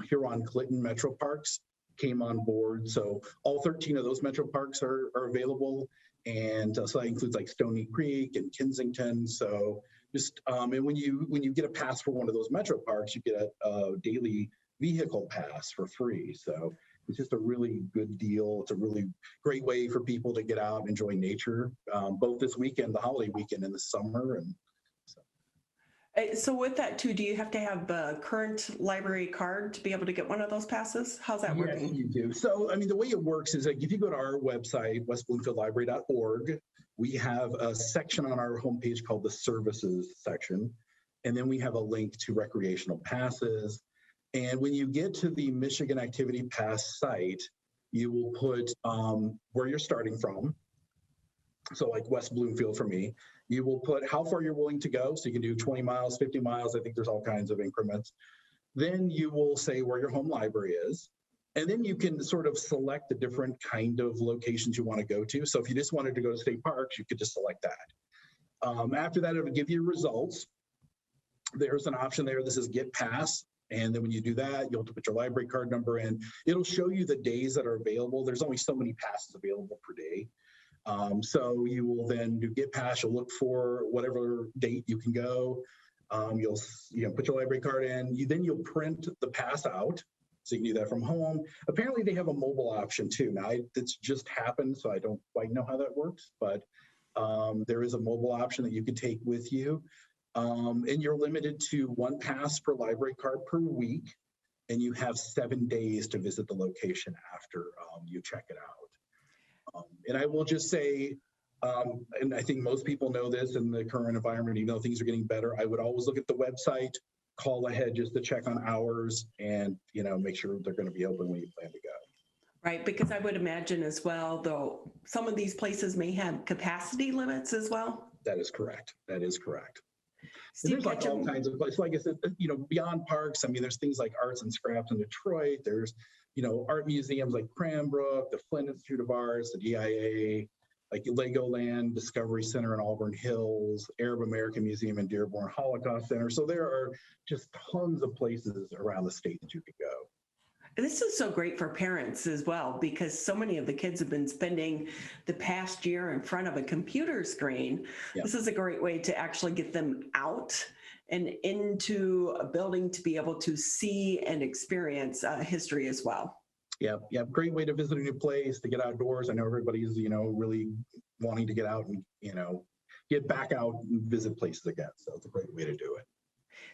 Huron-Clinton Metro Parks came on board. So all 13 of those Metro Parks are available. And so that includes like Stony Creek and Kensington. So just, and when you get a pass for one of those Metro Parks, you get a daily vehicle pass for free. So it's just a really good deal. It's a really great way for people to get out and enjoy nature, both this weekend, the holiday weekend, and the summer. And so with that too, do you have to have a current library card to be able to get one of those passes? How's that working? Yes, you do. So, I mean, the way it works is like if you go to our website, westbloomfieldlibrary.org, we have a section on our homepage called the services section. And then we have a link to recreational passes. And when you get to the Michigan Activity Pass site, you will put where you're starting from. So like West Bloomfield for me, you will put how far you're willing to go. So you can do 20 miles, 50 miles. I think there's all kinds of increments. Then you will say where your home library is. And then you can sort of select the different kind of locations you want to go to. So if you just wanted to go to state parks, you could just select that. After that, it will give you results. There's an option there. This is Get Pass. And then when you do that, you'll have to put your library card number in. It'll show you the days that are available. There's only so many passes available per day. So you will then do Get Pass. You'll look for whatever date you can go. You'll put your library card in. Then you'll print the pass out. So you can do that from home. Apparently they have a mobile option too. Now it's just happened, so I don't quite know how that works, but there is a mobile option that you could take with you. And you're limited to one pass per library card per week, and you have 7 days to visit the location after you check it out. And I will just say, and I think most people know this in the current environment, even though things are getting better, I would always look at the website, call ahead just to check on hours, and make sure they're going to be open when you plan to go. Right, because I would imagine as well, though, some of these places may have capacity limits as well. That is correct. That is correct. Steve, there's like all kinds of places. Like I said, beyond parks, I mean, there's things like Arts and Scraps in Detroit. There's, art museums like Cranbrook, the Flint Institute of Arts, the DIA, like Legoland, Discovery Center in Auburn Hills, Arab American Museum in Dearborn, Holocaust Center. So there are just tons of places around the state that you could go. This is so great for parents as well, because so many of the kids have been spending the past year in front of a computer screen. Yep. This is a great way to actually get them out and into a building to be able to see and experience history as well. Yeah, great way to visit a new place, to get outdoors. I know everybody's, really wanting to get out and, get back out and visit places again. So it's a great way to do it.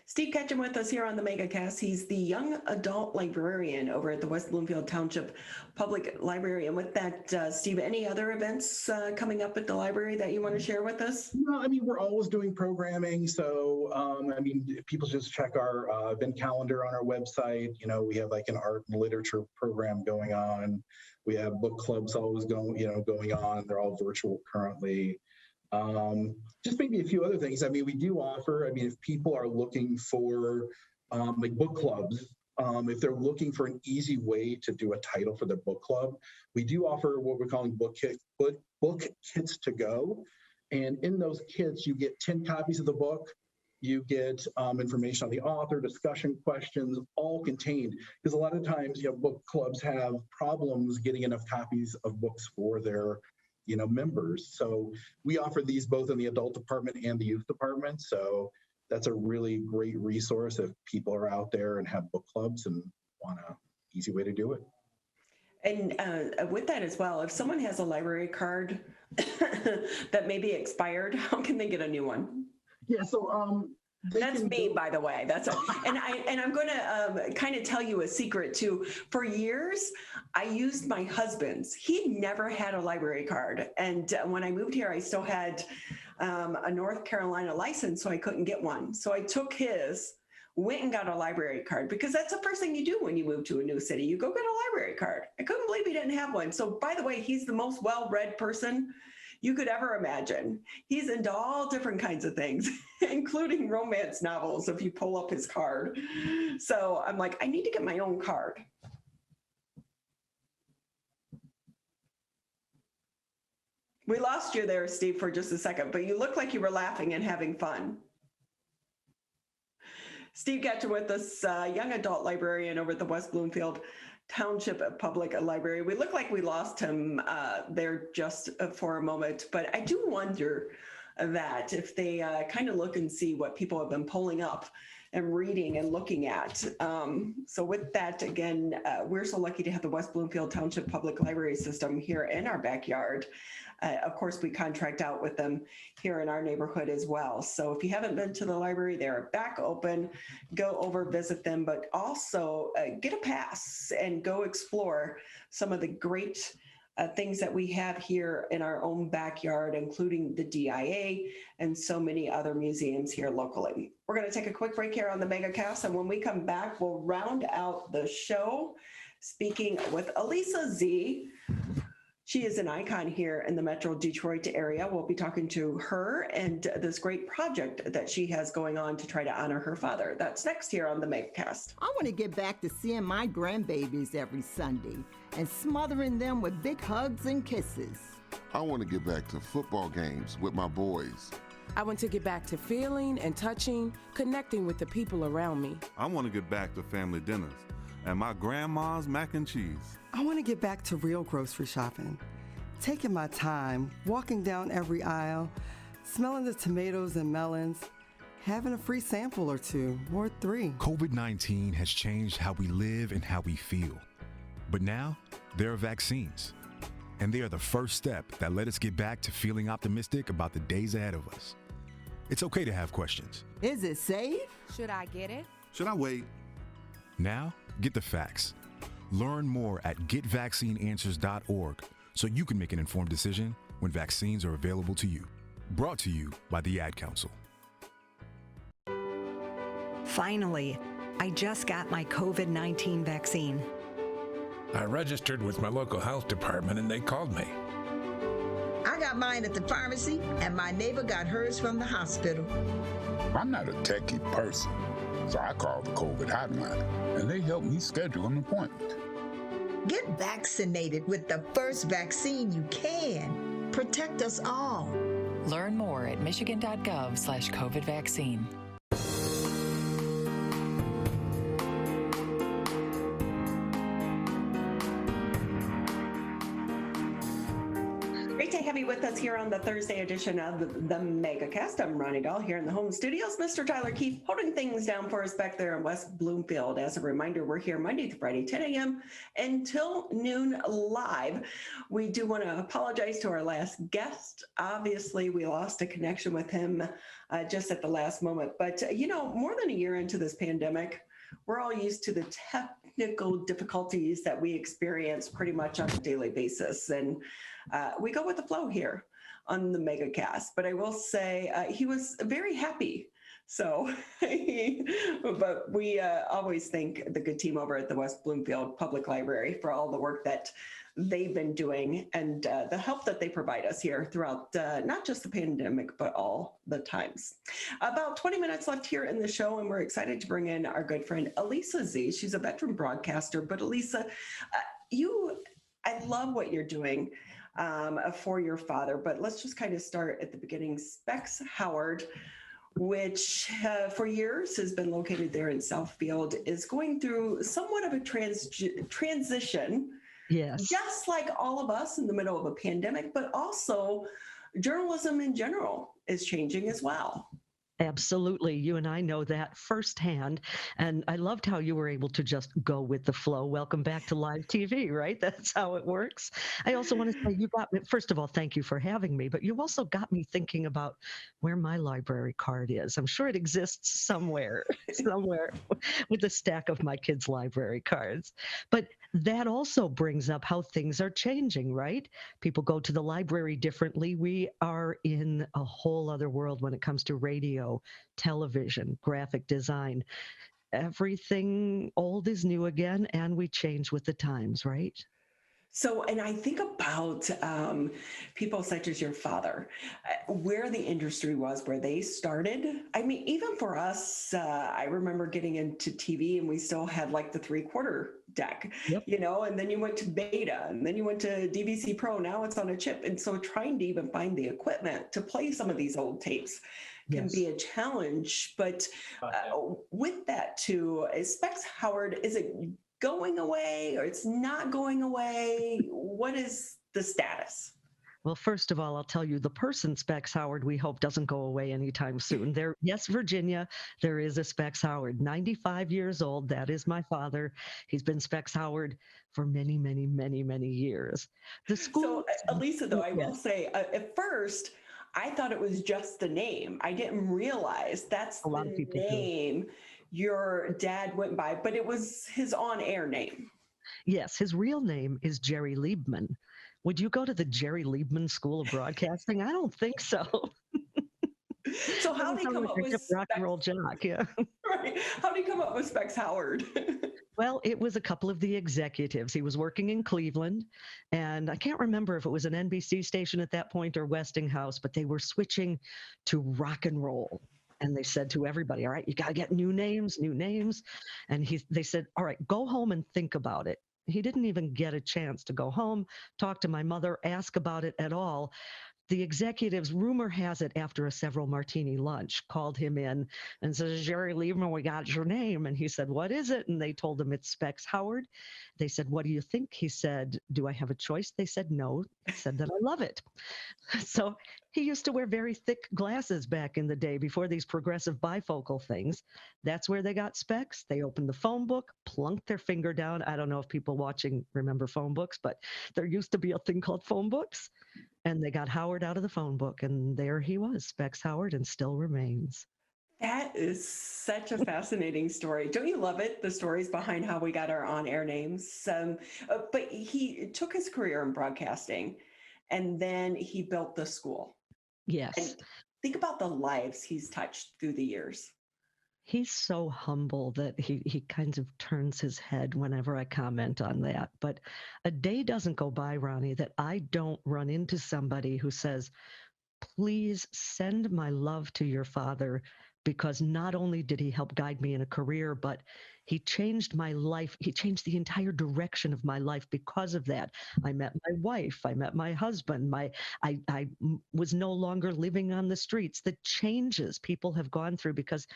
Steve Ketcham with us here on the Megacast. He's the young adult librarian over at the West Bloomfield Township Public Library. And with that, Steve, any other events coming up at the library that you want to share with us? No, I mean, we're always doing programming. So, people just check our event calendar on our website. We have like an art and literature program going on. We have book clubs always going on. They're all virtual currently. Just maybe a few other things. I mean, we do offer, if people are looking for like book clubs, if they're looking for an easy way to do a title for their book club, we do offer what we're calling book kits to go. And in those kits, you get 10 copies of the book, You get information on the author, discussion questions, all contained. Because a lot of times, book clubs have problems getting enough copies of books for their, members. So we offer these both in the adult department and the youth department. So that's a really great resource if people are out there and have book clubs and want an easy way to do it. And with that as well, if someone has a library card that may be expired, how can they get a new one? Yeah, so that's me, by the way. And I'm going to kind of tell you a secret too. For years, I used my husband's. He never had a library card, and when I moved here, I still had a North Carolina license, so I couldn't get one. So I took his, went and got a library card, because that's the first thing you do when you move to a new city. You go get a library card. I couldn't believe he didn't have one. So by the way, he's the most well-read person you could ever imagine. He's into all different kinds of things, including romance novels, if you pull up his card. So I'm like, I need to get my own card. We lost you there, Steve, for just a second, but you look like you were laughing and having fun. Steve Ketcham with us, young adult librarian over at the West Bloomfield Township Public Library. We look like we lost him there just for a moment, but I do wonder that if they kind of look and see what people have been pulling up and reading and looking at. So with that, again, we're so lucky to have the West Bloomfield Township Public Library System here in our backyard. Of course, we contract out with them here in our neighborhood as well. So if you haven't been to the library, they're back open. Go over, visit them, but also get a pass and go explore some of the great things that we have here in our own backyard, including the DIA and so many other museums here locally. We're going to take a quick break here on the Megacast, and when we come back, we'll round out the show speaking with Alisa Zee. She is an icon here in the Metro Detroit area. We'll be talking to her and this great project that she has going on to try to honor her father. That's next here on the Megacast. I want to get back to seeing my grandbabies every Sunday and smothering them with big hugs and kisses. I want to get back to football games with my boys. I want to get back to feeling and touching, connecting with the people around me. I want to get back to family dinners and my grandma's mac and cheese. I want to get back to real grocery shopping, taking my time, walking down every aisle, smelling the tomatoes and melons, having a free sample or two, or 3. COVID-19 has changed how we live and how we feel. But now, there are vaccines. And they are the first step that let us get back to feeling optimistic about the days ahead of us. It's okay to have questions. Is it safe? Should I get it? Should I wait? Now, get the facts. Learn more at getvaccineanswers.org so you can make an informed decision when vaccines are available to you. Brought to you by the Ad Council. Finally, I just got my COVID-19 vaccine. I registered with my local health department and they called me. I got mine at the pharmacy, and my neighbor got hers from the hospital. I'm not a techie person, so I called the COVID hotline, and they helped me schedule an appointment. Get vaccinated with the first vaccine you can. Protect us all. Learn more at michigan.gov/COVID vaccine. Great to have you with us here on the Thursday edition of the Megacast. I'm Ronnie Dahl here in the home studios. Mr. Tyler Kieft holding things down for us back there in West Bloomfield. As a reminder, we're here Monday through Friday, 10 a.m. until noon live. We do want to apologize to our last guest. Obviously, we lost a connection with him just at the last moment. But, more than a year into this pandemic, we're all used to the technical difficulties that we experience pretty much on a daily basis. And we go with the flow here on the Megacast. But I will say he was very happy. So, but we always thank the good team over at the West Bloomfield Public Library for all the work that they've been doing and the help that they provide us here throughout not just the pandemic, but all the times. About 20 minutes left here in the show, and we're excited to bring in our good friend Alisa Zee. She's a veteran broadcaster, but Alisa, I love what you're doing for your father, but let's just kind of start at the beginning. Specs Howard which for years has been located there in Southfield, is going through somewhat of a transition. Yes. Just like all of us in the middle of a pandemic, but also journalism in general is changing as well. Absolutely. You and I know that firsthand. And I loved how you were able to just go with the flow. Welcome back to live TV, right? That's how it works. I also want to say you got me, first of all, thank you for having me, but you also got me thinking about where my library card is. I'm sure it exists somewhere with a stack of my kids' library cards. But that also brings up how things are changing, right? People go to the library differently. We are in a whole other world when it comes to radio, television, graphic design. Everything old is new again, and we change with the times, right? So, and I think about people such as your father, where the industry was, where they started. I mean, even for us, I remember getting into TV and we still had like the 3/4 deck, you know, and then you went to Beta and then you went to DVC Pro. Now it's on a chip. And so trying to even find the equipment to play some of these old tapes can be a challenge. But with that too, Specs Howard, is it going away or it's not going away? What is the status? Well, first of all, I'll tell you, the person Specs Howard, we hope doesn't go away anytime soon. There, yes, Virginia, there is a Specs Howard, 95 years old. That is my father. He's been Specs Howard for many, many, many, many years. The school. So, Alisa, though, I will say, at first, I thought it was just the name. I didn't realize that's the name your dad went by, but it was his on-air name. Yes, his real name is Jerry Liebman. Would you go to the Jerry Liebman School of Broadcasting? I don't think so. So how did he come up with rock and roll jock? Yeah. Right. How did he come up with Specs Howard? Well, it was a couple of the executives. He was working in Cleveland, and I can't remember if it was an NBC station at that point or Westinghouse, but they were switching to rock and roll. And they said to everybody, all right, you got to get new names. And they said, all right, go home and think about it. He didn't even get a chance to go home, talk to my mother, ask about it at all. The executives, rumor has it, after a several martini lunch, called him in and said, Jerry Liebman, we got your name. And he said, what is it? And they told him it's Specs Howard. They said, what do you think? He said, do I have a choice? They said, no. He said that I love it. So he used to wear very thick glasses back in the day before these progressive bifocal things. That's where they got Specs. They opened the phone book, plunked their finger down. I don't know if people watching remember phone books, but there used to be a thing called phone books. And they got Howard out of the phone book, and there he was, Specs Howard, and still remains. That is such a fascinating story. Don't you love it? The stories behind how we got our on-air names. But he took his career in broadcasting, and then he built the school. Yes. And think about the lives he's touched through the years. He's so humble that he kind of turns his head whenever I comment on that. But a day doesn't go by, Ronnie, that I don't run into somebody who says, please send my love to your father, because not only did he help guide me in a career, but he changed my life. He changed the entire direction of my life because of that. I met my wife. I met my husband. I was no longer living on the streets. The changes people have gone through, because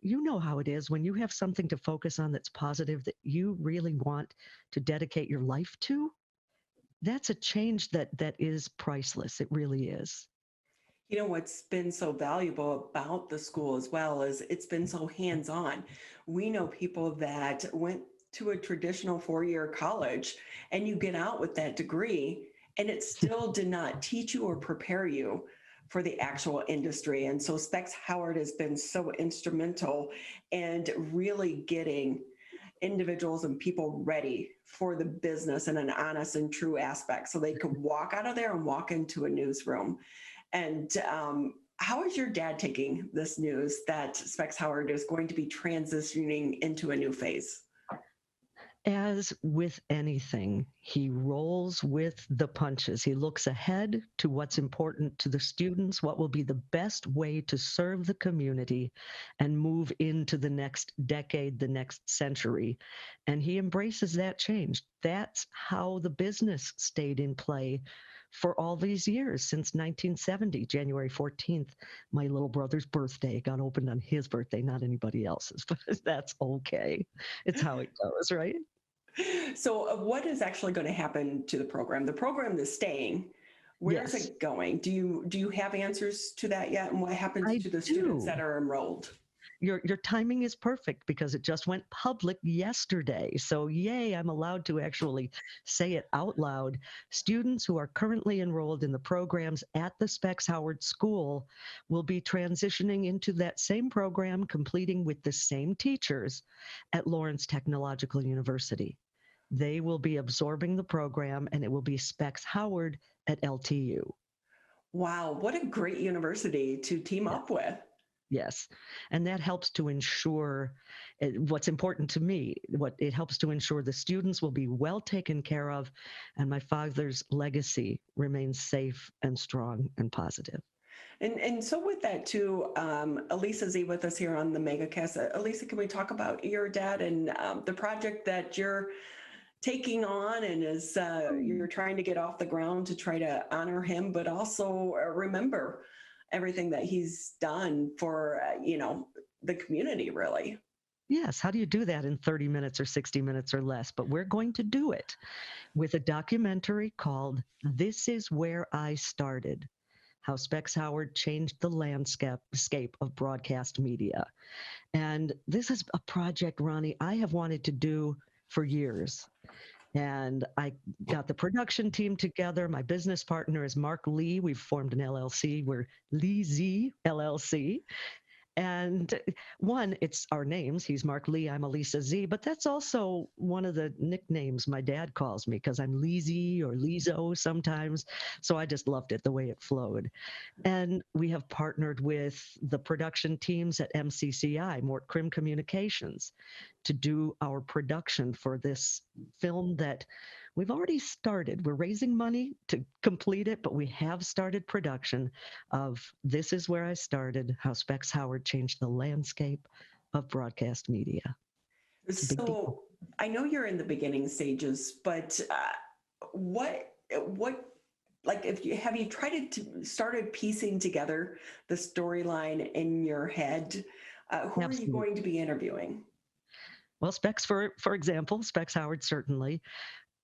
you know how it is when you have something to focus on that's positive, that you really want to dedicate your life to. That's a change that is priceless. It really is. You know, what's been so valuable about the school as well is it's been so hands-on. We know people that went to a traditional 4-year college, and you get out with that degree and it still did not teach you or prepare you for the actual industry. And so Specs Howard has been so instrumental in really getting individuals and people ready for the business in an honest and true aspect, so they could walk out of there and walk into a newsroom. And how is your dad taking this news that Specs Howard is going to be transitioning into a new phase? As with anything, he rolls with the punches. He looks ahead to what's important to the students, what will be the best way to serve the community and move into the next decade, the next century. And he embraces that change. That's how the business stayed in play for all these years since 1970, January 14th. My little brother's birthday got opened on his birthday, not anybody else's, but that's okay. It's how it goes, right? So what is actually going to happen to the program? The program is staying. Where's it going? Do you have answers to that yet? And what happens to the students that are enrolled? Your timing is perfect because it just went public yesterday. So yay, I'm allowed to actually say it out loud. Students who are currently enrolled in the programs at the Specs Howard School will be transitioning into that same program, completing with the same teachers at Lawrence Technological University. They will be absorbing the program, and it will be Specs Howard at LTU. Wow, what a great university to team up with. Yes. And that helps to ensure what's important to me. It helps to ensure the students will be well taken care of, and my father's legacy remains safe and strong and positive. And so with that too, Alisa Zee with us here on the Megacast. Alisa, can we talk about your dad and the project that you're taking on, and as you're trying to get off the ground to try to honor him, but also remember everything that he's done for, the community, really. Yes. How do you do that in 30 minutes or 60 minutes or less? But we're going to do it with a documentary called This Is Where I Started: How Specs Howard Changed the Landscape of Broadcast Media. And this is a project, Ronnie, I have wanted to do for years. And I got the production team together. My business partner is Mark Lee. We've formed an LLC. We're Lee Zee LLC. And it's our names. He's Mark Lee. I'm Alisa Zee. But that's also one of the nicknames my dad calls me, because I'm Leezy or Lizo sometimes. So I just loved it the way it flowed. And we have partnered with the production teams at MCCI, Mort Crim Communications, to do our production for this film that we've already started. We're raising money to complete it, but we have started production of This Is Where I Started: How Specs Howard Changed the Landscape of Broadcast Media. So I know you're in the beginning stages, but have you tried to started piecing together the storyline in your head? Who are you going to be interviewing? Well, Specs, for example, Specs Howard, certainly.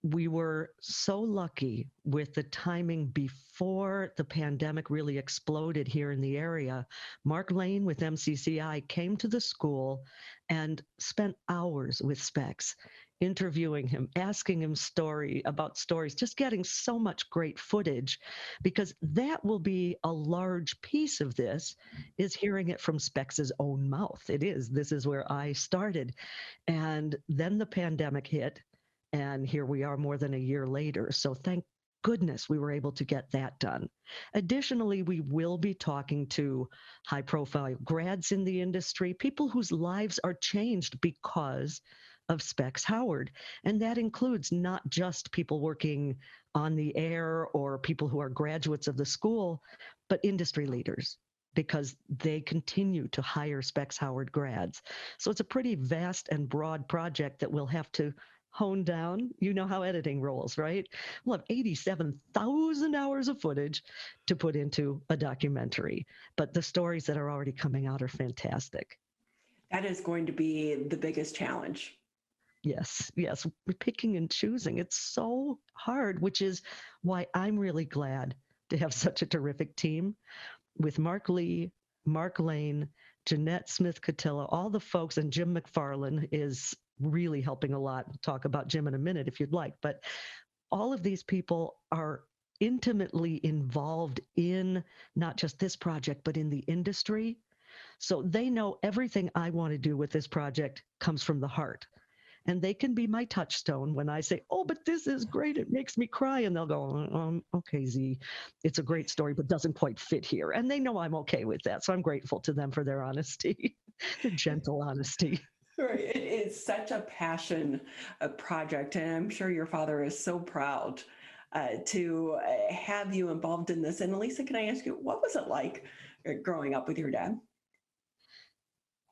We were so lucky with the timing before the pandemic really exploded here in the area. Mark Lane with MCCI came to the school and spent hours with Specs, interviewing him, asking him about stories, just getting so much great footage, because that will be a large piece of this, is hearing it from Specs's own mouth. This is where I started. And then the pandemic hit, and here we are more than a year later. So thank goodness we were able to get that done. Additionally, we will be talking to high-profile grads in the industry, people whose lives are changed because of Specs Howard. And that includes not just people working on the air or people who are graduates of the school, but industry leaders, because they continue to hire Specs Howard grads. So it's a pretty vast and broad project that we'll have to hone down. You know how editing rolls, right? We'll have 87,000 hours of footage to put into a documentary, but the stories that are already coming out are fantastic. That is going to be the biggest challenge. Yes, we're picking and choosing. It's so hard, which is why I'm really glad to have such a terrific team with Mark Lee, Mark Lane, Jeanette Smith-Cotillo, all the folks, and Jim McFarland is really helping a lot. We'll talk about Jim in a minute if you'd like. But all of these people are intimately involved in not just this project, but in the industry. So they know everything I want to do with this project comes from the heart. And they can be my touchstone when I say, oh, but this is great, it makes me cry. And they'll go, okay, Z, it's a great story, but doesn't quite fit here. And they know I'm okay with that. So I'm grateful to them for their honesty, their gentle honesty. Right. It is such a passion project. And I'm sure your father is so proud to have you involved in this. And Alisa, can I ask you, what was it like growing up with your dad?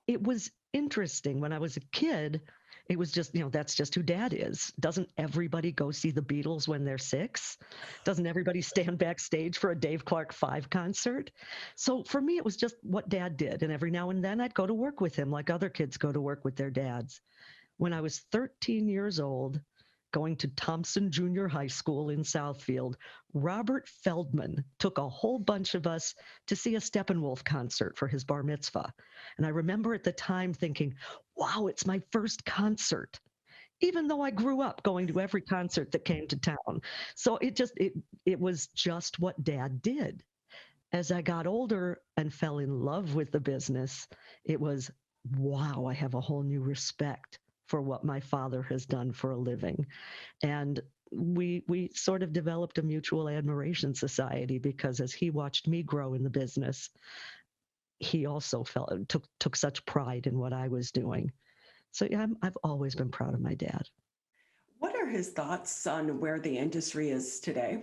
It was interesting. When I was a kid, It was just, that's just who Dad is. Doesn't everybody go see the Beatles when they're 6? Doesn't everybody stand backstage for a Dave Clark 5 concert? So for me, it was just what Dad did. And every now and then I'd go to work with him like other kids go to work with their dads. When I was 13 years old, going to Thompson Junior High School in Southfield, Robert Feldman took a whole bunch of us to see a Steppenwolf concert for his bar mitzvah. And I remember at the time thinking, wow, it's my first concert, even though I grew up going to every concert that came to town. So it was just what Dad did. As I got older and fell in love with the business, it was, wow, I have a whole new respect for what my father has done for a living. And we sort of developed a mutual admiration society, because as he watched me grow in the business, he also took such pride in what I was doing. So yeah, I've always been proud of my dad. What are his thoughts on where the industry is today?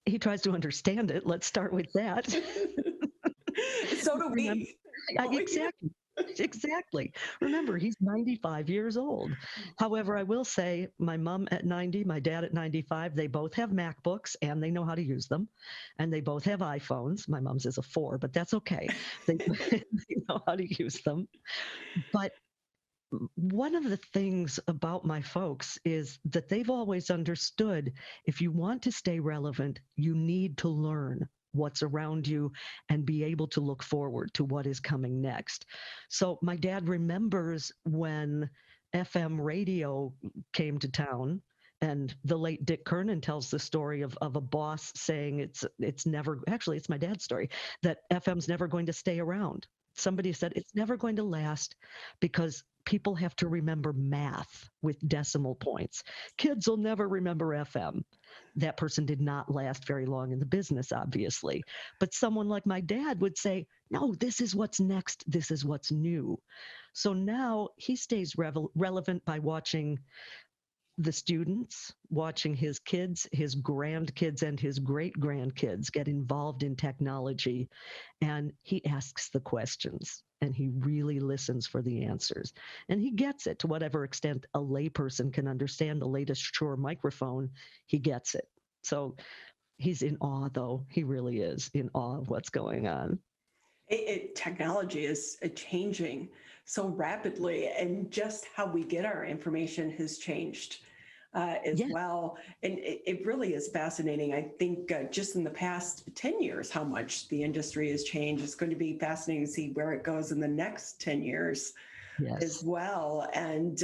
He tries to understand it. Let's start with that. So do we. Exactly. Remember, he's 95 years old. However, I will say my mom at 90, my dad at 95, they both have MacBooks and they know how to use them. And they both have iPhones. My mom's is a 4, but that's okay. They know how to use them. But one of the things about my folks is that they've always understood, if you want to stay relevant, you need to learn what's around you and be able to look forward to what is coming next. So my dad remembers when FM radio came to town, and the late Dick Kernan tells the story of a boss saying it's never, actually it's my dad's story, that FM's never going to stay around. Somebody said it's never going to last because people have to remember math with decimal points. Kids will never remember FM. That person did not last very long in the business, obviously. But someone like my dad would say, no, this is what's next. This is what's new. So now he stays relevant by watching the students, watching his kids, his grandkids, and his great-grandkids get involved in technology. And he asks the questions, and he really listens for the answers. And he gets it to whatever extent a layperson can understand the latest Shure microphone. He gets it. So he's in awe, though. He really is in awe of what's going on. Technology is changing so rapidly, and just how we get our information has changed as well. And it really is fascinating. I think just in the past 10 years, how much the industry has changed. It's going to be fascinating to see where it goes in the next 10 years as well. And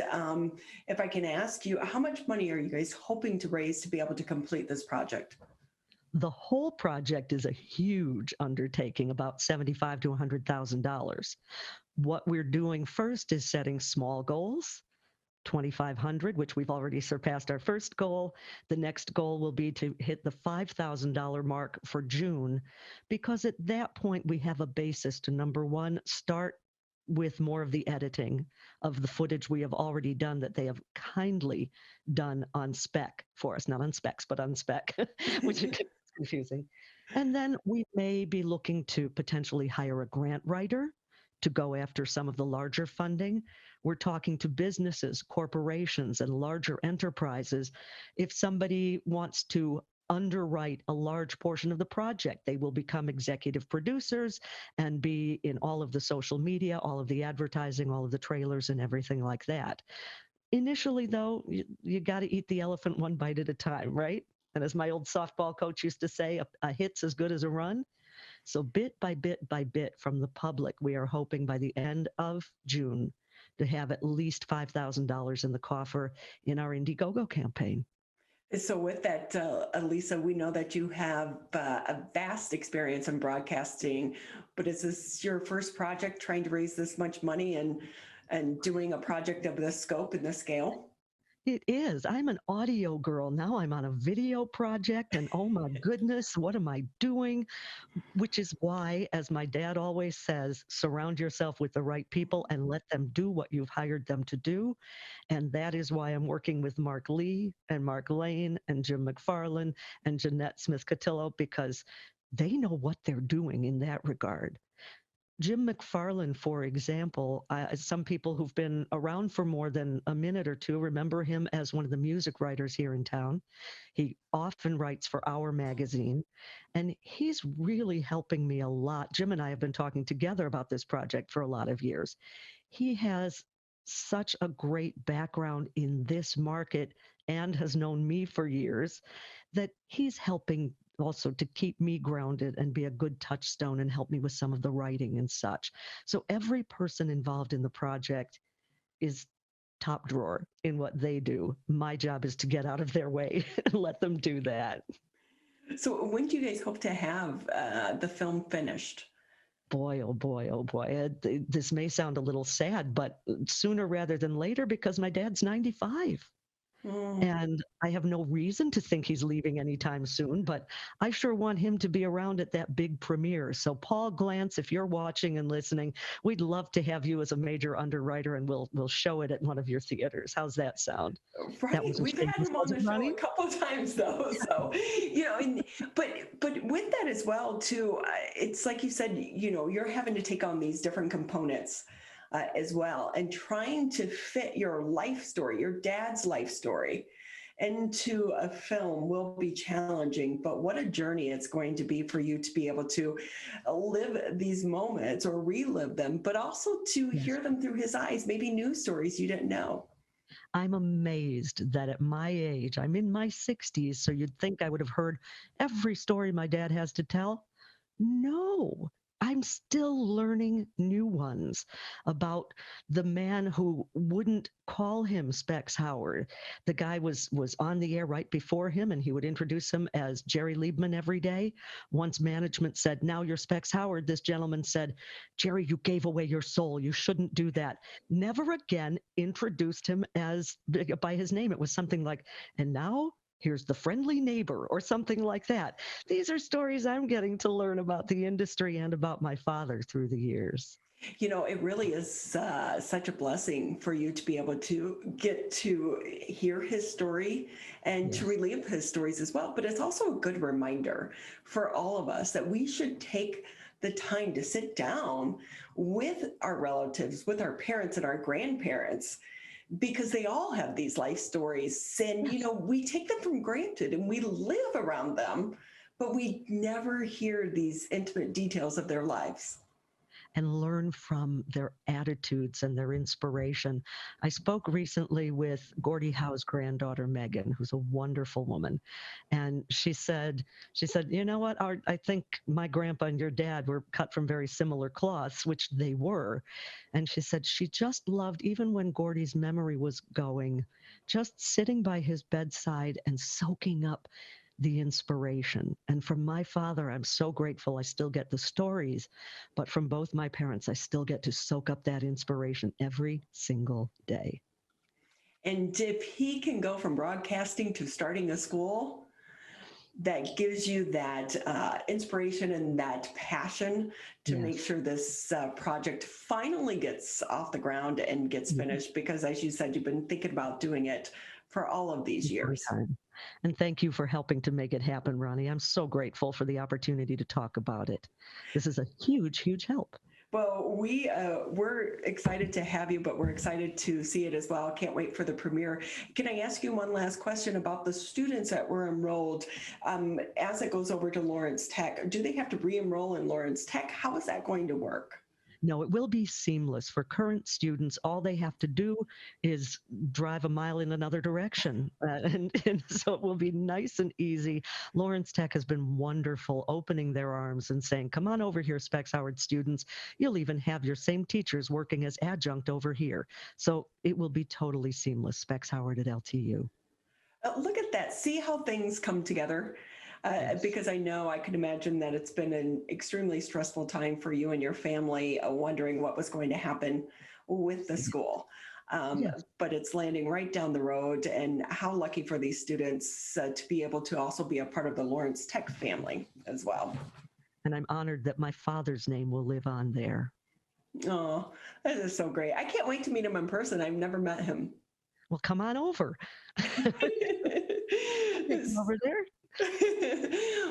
if I can ask you, how much money are you guys hoping to raise to be able to complete this project? The whole project is a huge undertaking, about $75,000 to $100,000. What we're doing first is setting small goals, 2,500, which we've already surpassed our first goal. The next goal will be to hit the $5,000 mark for June, because at that point we have a basis to, number one, start with more of the editing of the footage we have already done that they have kindly done on spec for us, not on specs, but on spec, which is confusing. And then we may be looking to potentially hire a grant writer to go after some of the larger funding. We're talking to businesses, corporations, and larger enterprises. If somebody wants to underwrite a large portion of the project, they will become executive producers and be in all of the social media, all of the advertising, all of the trailers, and everything like that. Initially, though, you got to eat the elephant one bite at a time, right? And as my old softball coach used to say, a hit's as good as a run. So bit by bit from the public, we are hoping by the end of June to have at least $5,000 in the coffer in our Indiegogo campaign. So with that, Alisa, we know that you have a vast experience in broadcasting, but is this your first project trying to raise this much money and doing a project of this scope and this scale? It is. I'm an audio girl. Now I'm on a video project, and oh my goodness, what am I doing? Which is why, as my dad always says, surround yourself with the right people and let them do what you've hired them to do. And that is why I'm working with Mark Lee and Mark Lane and Jim McFarland and Jeanette Smith-Cotillo, because they know what they're doing in that regard. Jim McFarland, for example, some people who've been around for more than a minute or two remember him as one of the music writers here in town. He often writes for our magazine, and he's really helping me a lot. Jim and I have been talking together about this project for a lot of years. He has such a great background in this market and has known me for years that he's helping also to keep me grounded and be a good touchstone and help me with some of the writing and such. So every person involved in the project is top drawer in what they do. My job is to get out of their way and let them do that. So when do you guys hope to have the film finished? Boy, oh boy, oh boy. This may sound a little sad, but sooner rather than later, because my dad's 95. And I have no reason to think he's leaving anytime soon, but I sure want him to be around at that big premiere. So Paul Glantz, if you're watching and listening, we'd love to have you as a major underwriter, and we'll show it at one of your theaters. How's that sound? Right, That was we've had him on the show a couple of times though. So, but with that as well too, it's like you said, you're having to take on these different components as well, and trying to fit your life story, your dad's life story, into a film will be challenging. But what a journey it's going to be for you to be able to live these moments or relive them, but also to hear them through his eyes, maybe new stories you didn't know. I'm amazed that at my age, I'm in my 60s, so you'd think I would have heard every story my dad has to tell. No, I'm still learning new ones about the man who wouldn't call him Specs Howard. The guy was on the air right before him, and he would introduce him as Jerry Liebman every day. Once management said, "Now you're Specs Howard," this gentleman said, "Jerry, you gave away your soul. You shouldn't do that." Never again introduced him by his name. It was something like, "And now here's the friendly neighbor," or something like that. These are stories I'm getting to learn about the industry and about my father through the years. It really is such a blessing for you to be able to get to hear his story and to relive his stories as well. But it's also a good reminder for all of us that we should take the time to sit down with our relatives, with our parents and our grandparents, because they all have these life stories, and we take them for granted and we live around them, but we never hear these intimate details of their lives. And learn from their attitudes and their inspiration. I spoke recently with Gordie Howe's granddaughter, Megan, who's a wonderful woman. And she said, "You know what, I think my grandpa and your dad were cut from very similar cloths," which they were. And she said she just loved, even when Gordie's memory was going, just sitting by his bedside and soaking up the inspiration. And from my father, I'm so grateful I still get the stories, but from both my parents, I still get to soak up that inspiration every single day. And if he can go from broadcasting to starting a school, that gives you that inspiration and that passion to make sure this project finally gets off the ground and gets finished, because as you said, you've been thinking about doing it for all of these years. And thank you for helping to make it happen, Ronnie. I'm so grateful for the opportunity to talk about it. This is a huge, huge help. Well, we're excited to have you, but we're excited to see it as well. Can't wait for the premiere. Can I ask you one last question about the students that were enrolled as it goes over to Lawrence Tech? Do they have to re-enroll in Lawrence Tech? How is that going to work? No, it will be seamless. For current students, all they have to do is drive a mile in another direction. And so it will be nice and easy. Lawrence Tech has been wonderful, opening their arms and saying, "Come on over here, Specs Howard students. You'll even have your same teachers working as adjunct over here." So it will be totally seamless, Specs Howard at LTU. Look at that. See how things come together. Because I know, I can imagine that it's been an extremely stressful time for you and your family, wondering what was going to happen with the school. But it's landing right down the road, and how lucky for these students to be able to also be a part of the Lawrence Tech family as well. And I'm honored that my father's name will live on there. Oh, that is so great. I can't wait to meet him in person. I've never met him. Well, come on over. Over there.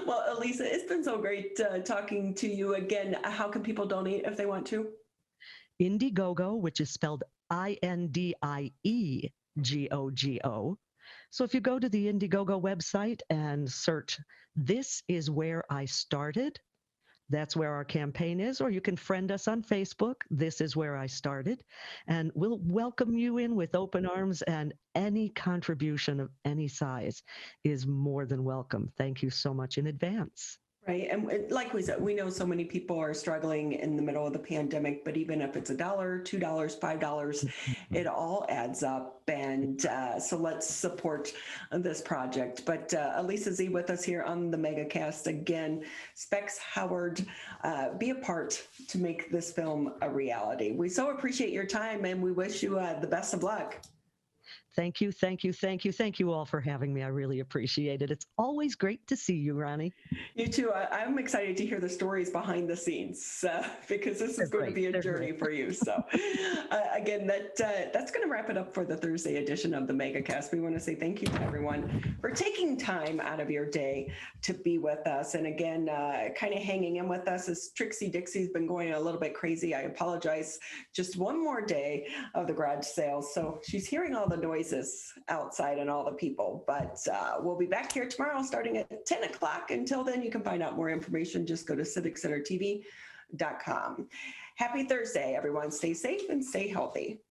Well, Alisa, it's been so great talking to you again. How can people donate if they want to? Indiegogo, which is spelled INDIEGOGO. So if you go to the Indiegogo website and search, "This is where I started," that's where our campaign is, or you can friend us on Facebook, "This is where I started," and we'll welcome you in with open arms, and any contribution of any size is more than welcome. Thank you so much in advance. Right. And like we said, we know so many people are struggling in the middle of the pandemic, but even if it's $1, $2, $5, it all adds up. And so let's support this project. But Alisa Zee with us here on the Megacast again. Specs Howard, be a part to make this film a reality. We so appreciate your time, and we wish you the best of luck. Thank you, thank you, thank you, thank you all for having me. I really appreciate it. It's always great to see you, Ronnie. You too. I'm excited to hear the stories behind the scenes because this is going to be a journey for you. So again, that's going to wrap it up for the Thursday edition of the Megacast. We want to say thank you to everyone for taking time out of your day to be with us. And again, kind of hanging in with us as Trixie Dixie's been going a little bit crazy. I apologize. Just one more day of the garage sales. So she's hearing all the noises outside and all the people, but we'll be back here tomorrow starting at 10 o'clock. Until then, you can find out more information. Just go to civiccentertv.com. Happy Thursday, everyone. Stay safe and stay healthy.